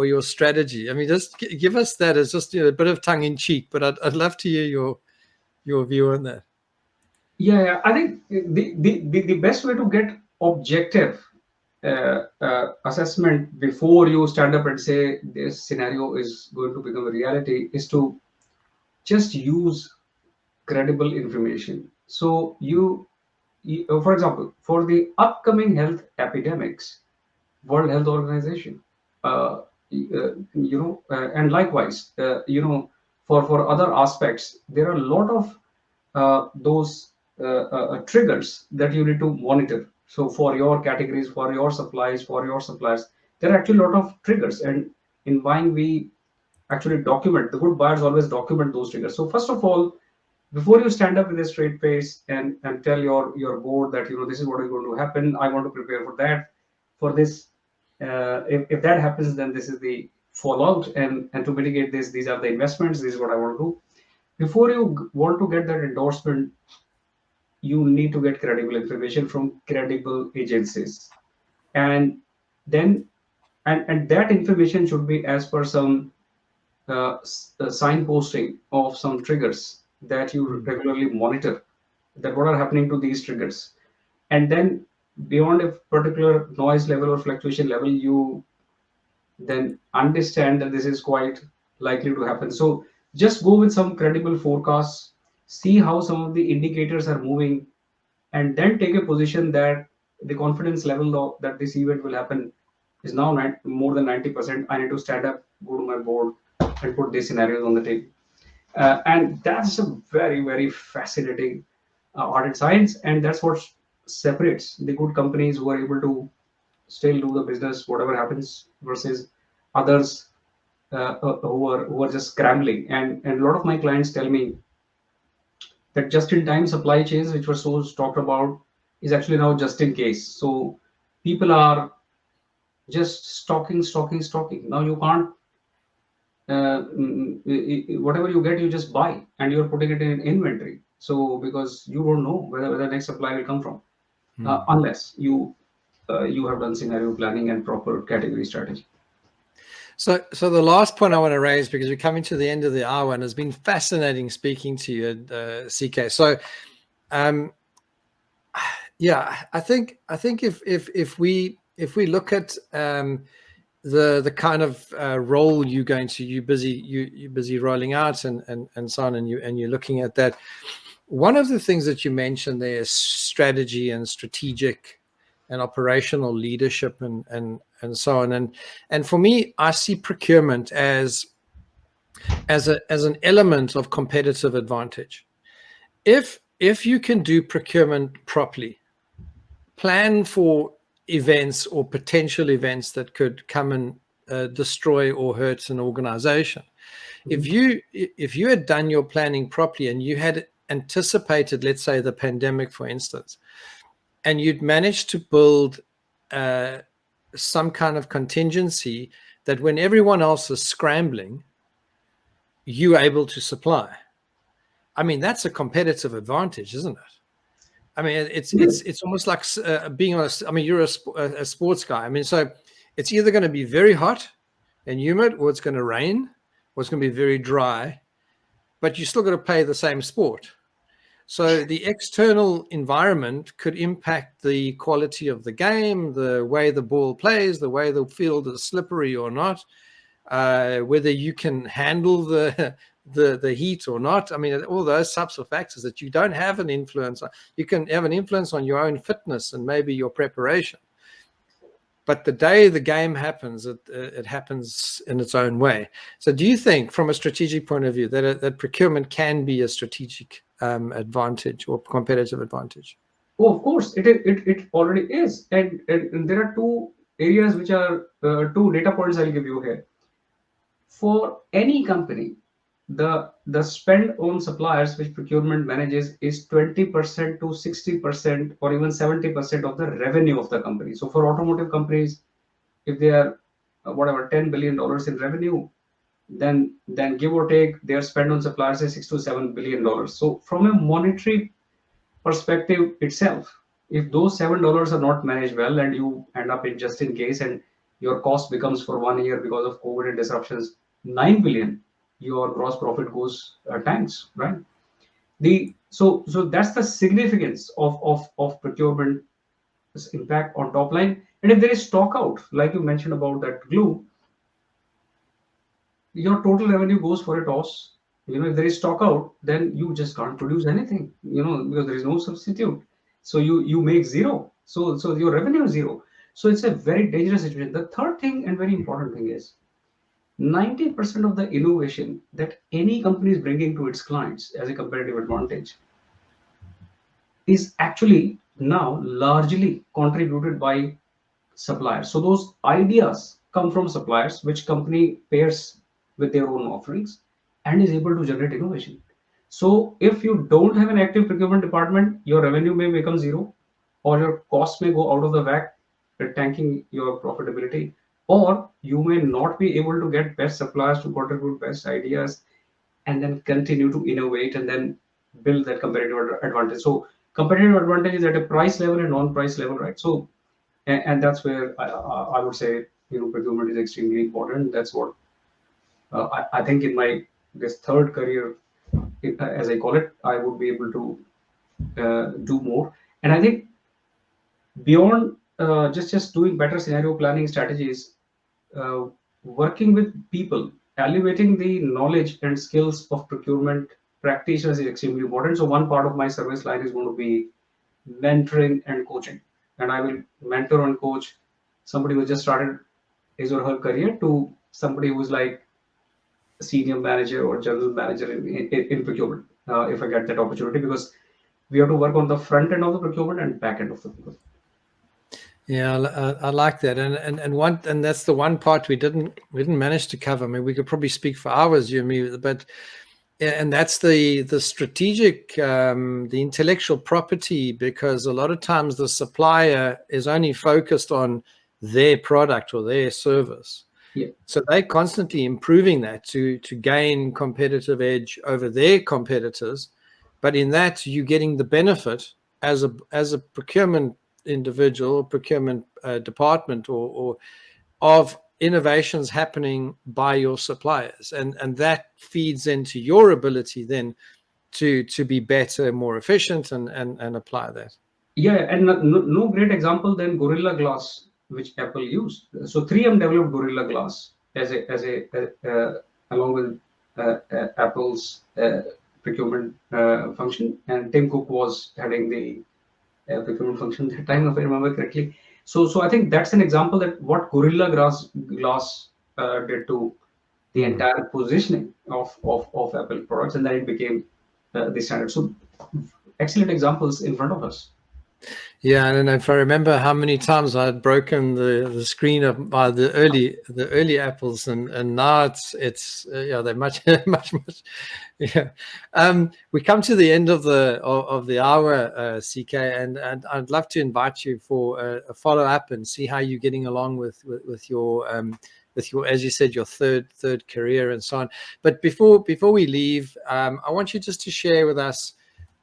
[SPEAKER 1] your strategy? I mean, just give us that as just a bit of tongue in cheek, but I'd love to hear your view on that.
[SPEAKER 2] Yeah, I think the best way to get objective assessment before you stand up and say this scenario is going to become a reality is to just use credible information. So for example, for the upcoming health epidemics, World Health Organization, and likewise, for other aspects, there are a lot of those triggers that you need to monitor. So for your categories, for your supplies, for your suppliers, there are actually a lot of triggers. And in buying, we actually document. The good buyers always document those triggers. So first of all, before you stand up with a straight face and tell your board that this is what is going to happen, I want to prepare for that, for this. If that happens, then this is the fallout, and to mitigate this, these are the investments. This is what I want to do. Before you want to get that endorsement, you need to get credible information from credible agencies, and then and that information should be as per some signposting of some triggers that you regularly monitor, that what are happening to these triggers. And then beyond a particular noise level or fluctuation level, you then understand that this is quite likely to happen. So just go with some credible forecasts, see how some of the indicators are moving, and then take a position that the confidence level that this event will happen is now more than 90%. I need to stand up, go to my board, and put these scenarios on the table. And that's a very, very fascinating art and science. And that's what separates the good companies who are able to still do the business, whatever happens, versus others who are just scrambling. And a lot of my clients tell me that just-in-time supply chains, which were so talked about, is actually now just in case. So people are just stocking. Now you can't, whatever you get, you just buy, and you're putting it in inventory. So because you don't know where the next supply will come from, unless you have done scenario planning and proper category strategy.
[SPEAKER 1] So the last point I want to raise, because we're coming to the end of the hour, and it's been fascinating speaking to you, CK. So, yeah, I think if we look at the kind of role you're busy rolling out and so on, and you're looking at that. One of the things that you mentioned there is strategy and strategic and operational leadership and so on. And for me, I see procurement as as an element of competitive advantage. If you can do procurement properly, plan for events or potential events that could come and destroy or hurt an organization. If you had done your planning properly and you had anticipated, let's say, the pandemic, for instance, and you'd managed to build some kind of contingency that when everyone else is scrambling, you're able to supply. I mean, that's a competitive advantage, isn't it? I mean, it's almost like being on a. I mean, you're a sports guy. I mean, so it's either going to be very hot and humid, or it's going to rain, or it's going to be very dry, but you still got to play the same sport. So the external environment could impact the quality of the game, the way the ball plays, the way the field is slippery or not, whether you can handle the heat or not. I mean, all those types of factors that you don't have an influence on. You can have an influence on your own fitness and maybe your preparation. But the day the game happens, it happens in its own way. So do you think, from a strategic point of view, that procurement can be a strategic advantage or competitive advantage?
[SPEAKER 2] Oh, of course, it already is. And there are two areas which are two data points I'll give you here. For any company, the spend on suppliers which procurement manages is 20% to 60% or even 70% of the revenue of the company. So for automotive companies, if they are whatever $10 billion in revenue, then give or take their spend on suppliers is $6 to $7 billion. So from a monetary perspective itself, if those $7 are not managed well and you end up in just in case and your cost becomes for 1 year because of COVID and disruptions 9 billion, your gross profit goes tanks, right? So that's the significance of procurement impact on top line. And if there is stock out, like you mentioned about that glue, your total revenue goes for a toss. If there is stock out, then you just can't produce anything, because there is no substitute. So you make zero. So your revenue is zero. So it's a very dangerous situation. The third thing and very important thing is 90% of the innovation that any company is bringing to its clients as a competitive advantage is actually now largely contributed by suppliers. So those ideas come from suppliers, which company pairs with their own offerings and is able to generate innovation. So if you don't have an active procurement department, your revenue may become zero, or your costs may go out of the whack, tanking your profitability, or you may not be able to get best suppliers to contribute best ideas and then continue to innovate and then build that competitive advantage. So competitive advantage is at a price level and non-price level, right? So and that's where I would say procurement is extremely important. That's what I think in my this third career, as I call it, I would be able to do more. And I think beyond just doing better scenario planning strategies, uh, working with people, elevating the knowledge and skills of procurement practitioners is extremely important. So one part of my service line is going to be mentoring and coaching, and I will mentor and coach somebody who just started his or her career to somebody who's like a senior manager or general manager in procurement, if I get that opportunity, because we have to work on the front end of the procurement and back end of the procurement.
[SPEAKER 1] Yeah, I like that, and that's the one part we didn't manage to cover. I mean, we could probably speak for hours, you and me, but and that's the strategic, the intellectual property, because a lot of times the supplier is only focused on their product or their service.
[SPEAKER 2] Yeah.
[SPEAKER 1] So they're constantly improving that to gain competitive edge over their competitors. But in that, you're getting the benefit as a procurement individual, procurement department, or of innovations happening by your suppliers, and that feeds into your ability then to be better, more efficient, and apply that.
[SPEAKER 2] Yeah, and no great example than Gorilla Glass, which Apple used. So 3M developed Gorilla Glass along with Apple's procurement function, and Tim Cook was heading the procurement function at that time, if I remember correctly. So I think that's an example that what Gorilla Glass did to the entire positioning of Apple products, and then it became the standard. So excellent examples in front of us.
[SPEAKER 1] Yeah, and if I remember how many times I had broken the screen of by the early apples, and now it's yeah, they're much much yeah. We come to the end of the hour, CK, and I'd love to invite you for a follow up and see how you're getting along with your as you said, your third career and so on. But before we leave, I want you just to share with us,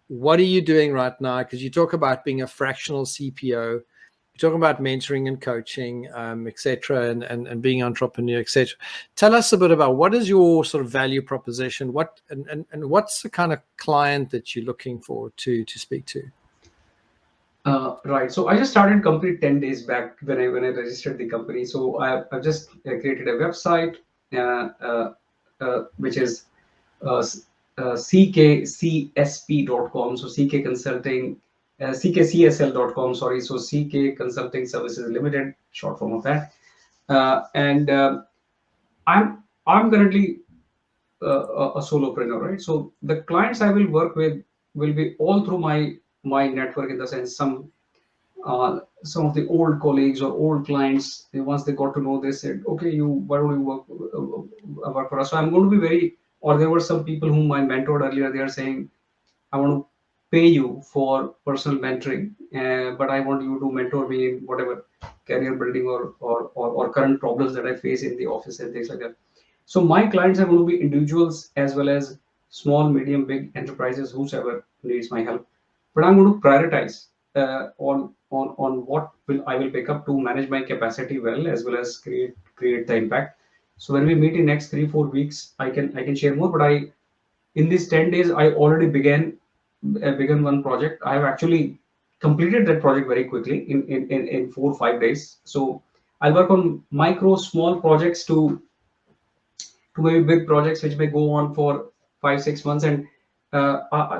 [SPEAKER 1] what are you doing right now? Because you talk about being a fractional CPO, you talk about mentoring and coaching, etc., and being an entrepreneur, etc. Tell us a bit about what is your sort of value proposition, and what's the kind of client that you're looking for to speak to.
[SPEAKER 2] Right. So I just started company 10 days back when I registered the company. So I've just created a website, which is ckcsp.com. So CK Consulting, ckcsl.com. Sorry. So CK Consulting Services Limited, short form of that. And I'm currently a solopreneur, right? So the clients I will work with will be all through my network, in the sense some of the old colleagues or old clients, once they got to know, they said, okay, why don't you work for us? So I'm going to be or there were some people whom I mentored earlier, they are saying, I want to pay you for personal mentoring, but I want you to mentor me in whatever career building or current problems that I face in the office and things like that. So my clients are going to be individuals as well as small, medium, big enterprises, whosoever needs my help. But I'm going to prioritize on what I will pick up to manage my capacity well, as well as create the impact. So when we meet in next 3-4 weeks, I can share more. But in these 10 days, I already began one project. I have actually completed that project very quickly in 4 or 5 days. So I'll work on small projects to maybe big projects which may go on for 5-6 months. And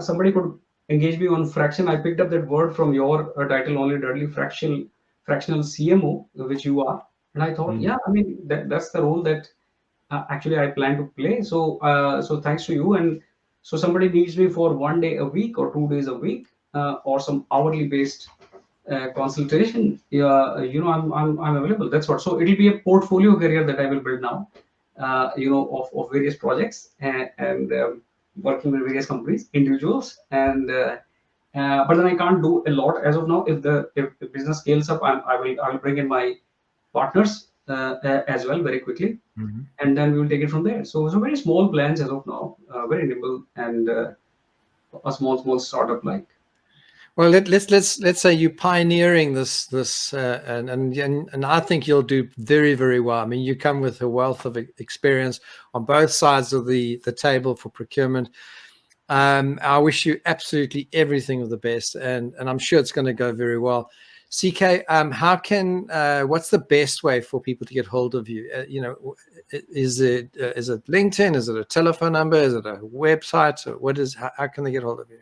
[SPEAKER 2] somebody could engage me on fraction. I picked up that word from your title only, Dudley, fractional CMO, which you are. And I thought, yeah, I mean, that's the role that actually I plan to play. So thanks to you. And so somebody needs me for 1 day a week or 2 days a week, or some hourly based consultation. Yeah, I'm available. That's what. So it'll be a portfolio career that I will build now. Of various projects, and working with various companies, individuals, and but then I can't do a lot as of now. If the business scales up, I will bring in my partners as well very quickly, and then we will take it from there. So very small plans as of now, very nimble, and a small startup like.
[SPEAKER 1] Well, let's say you're pioneering this, and I think you'll do very, very well. I mean, you come with a wealth of experience on both sides of the table for procurement. I wish you absolutely everything of the best, and I'm sure it's going to go very well. CK, what's the best way for people to get hold of you? Is it LinkedIn? Is it a telephone number? Is it a website? Or how can they get hold of you?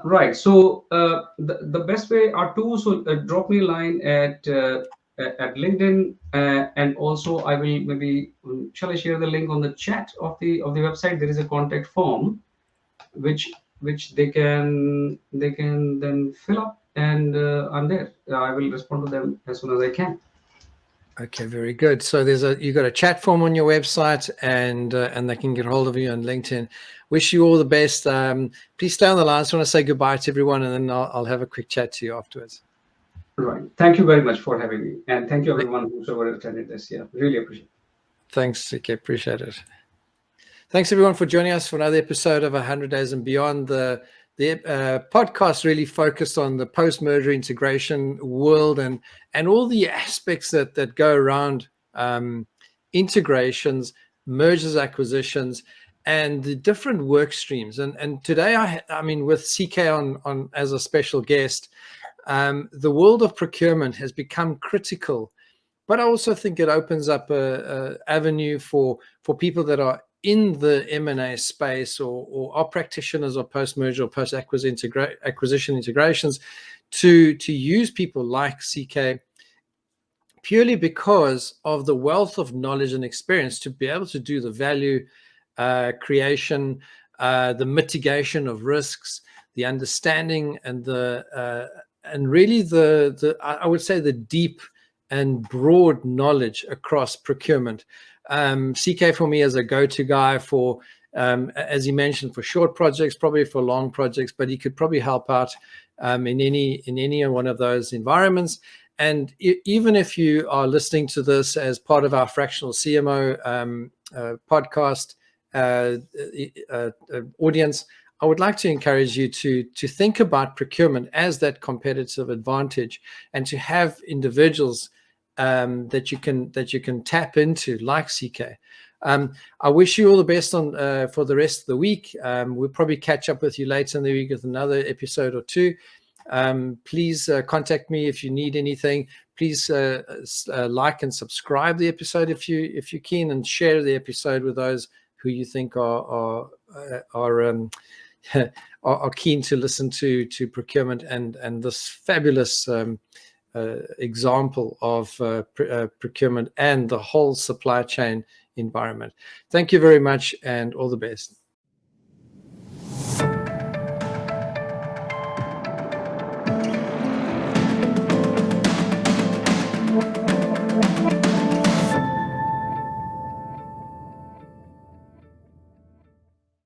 [SPEAKER 2] Right. So the best way are two. So drop me a line at LinkedIn, and also I will maybe shall I share the link on the chat of the website? There is a contact form, which they can then fill up, and I'm there. I will respond to them as soon as I can.
[SPEAKER 1] Okay, very good. So you've got a chat form on your website, and they can get hold of you on LinkedIn. Wish you all the best. Please stay on the line. I just want to say goodbye to everyone, and then I'll have a quick chat to you afterwards.
[SPEAKER 2] Right. Thank you very much for having me, and thank you everyone whoever attended this. Yeah, really appreciate it.
[SPEAKER 1] Thanks, CK. Appreciate it. Thanks everyone for joining us for another episode of 100 Days and Beyond. The podcast really focused on the post-merger integration world and all the aspects that go around integrations, mergers, acquisitions, and the different work streams. And today, I mean, with CK on as a special guest, the world of procurement has become critical. But I also think it opens up a avenue for people that are in the M&A space or are practitioners of post-merger or post-acquisition integrations to use people like CK, purely because of the wealth of knowledge and experience to be able to do the value creation, the mitigation of risks, the understanding, and really I would say the deep and broad knowledge across procurement. CK for me is a go-to guy for, as he mentioned, for short projects, probably for long projects, but he could probably help out in any one of those environments. And even if you are listening to this as part of our fractional CMO podcast audience, I would like to encourage you to think about procurement as that competitive advantage, and to have individuals that you can tap into, like CK. I wish you all the best for the rest of the week. We'll probably catch up with you later in the week with another episode or two. Please contact me if you need anything. Please like and subscribe the episode if you can, and share the episode with those who you think are keen to listen to procurement and this fabulous example of procurement and the whole supply chain environment. Thank you very much, and all the best.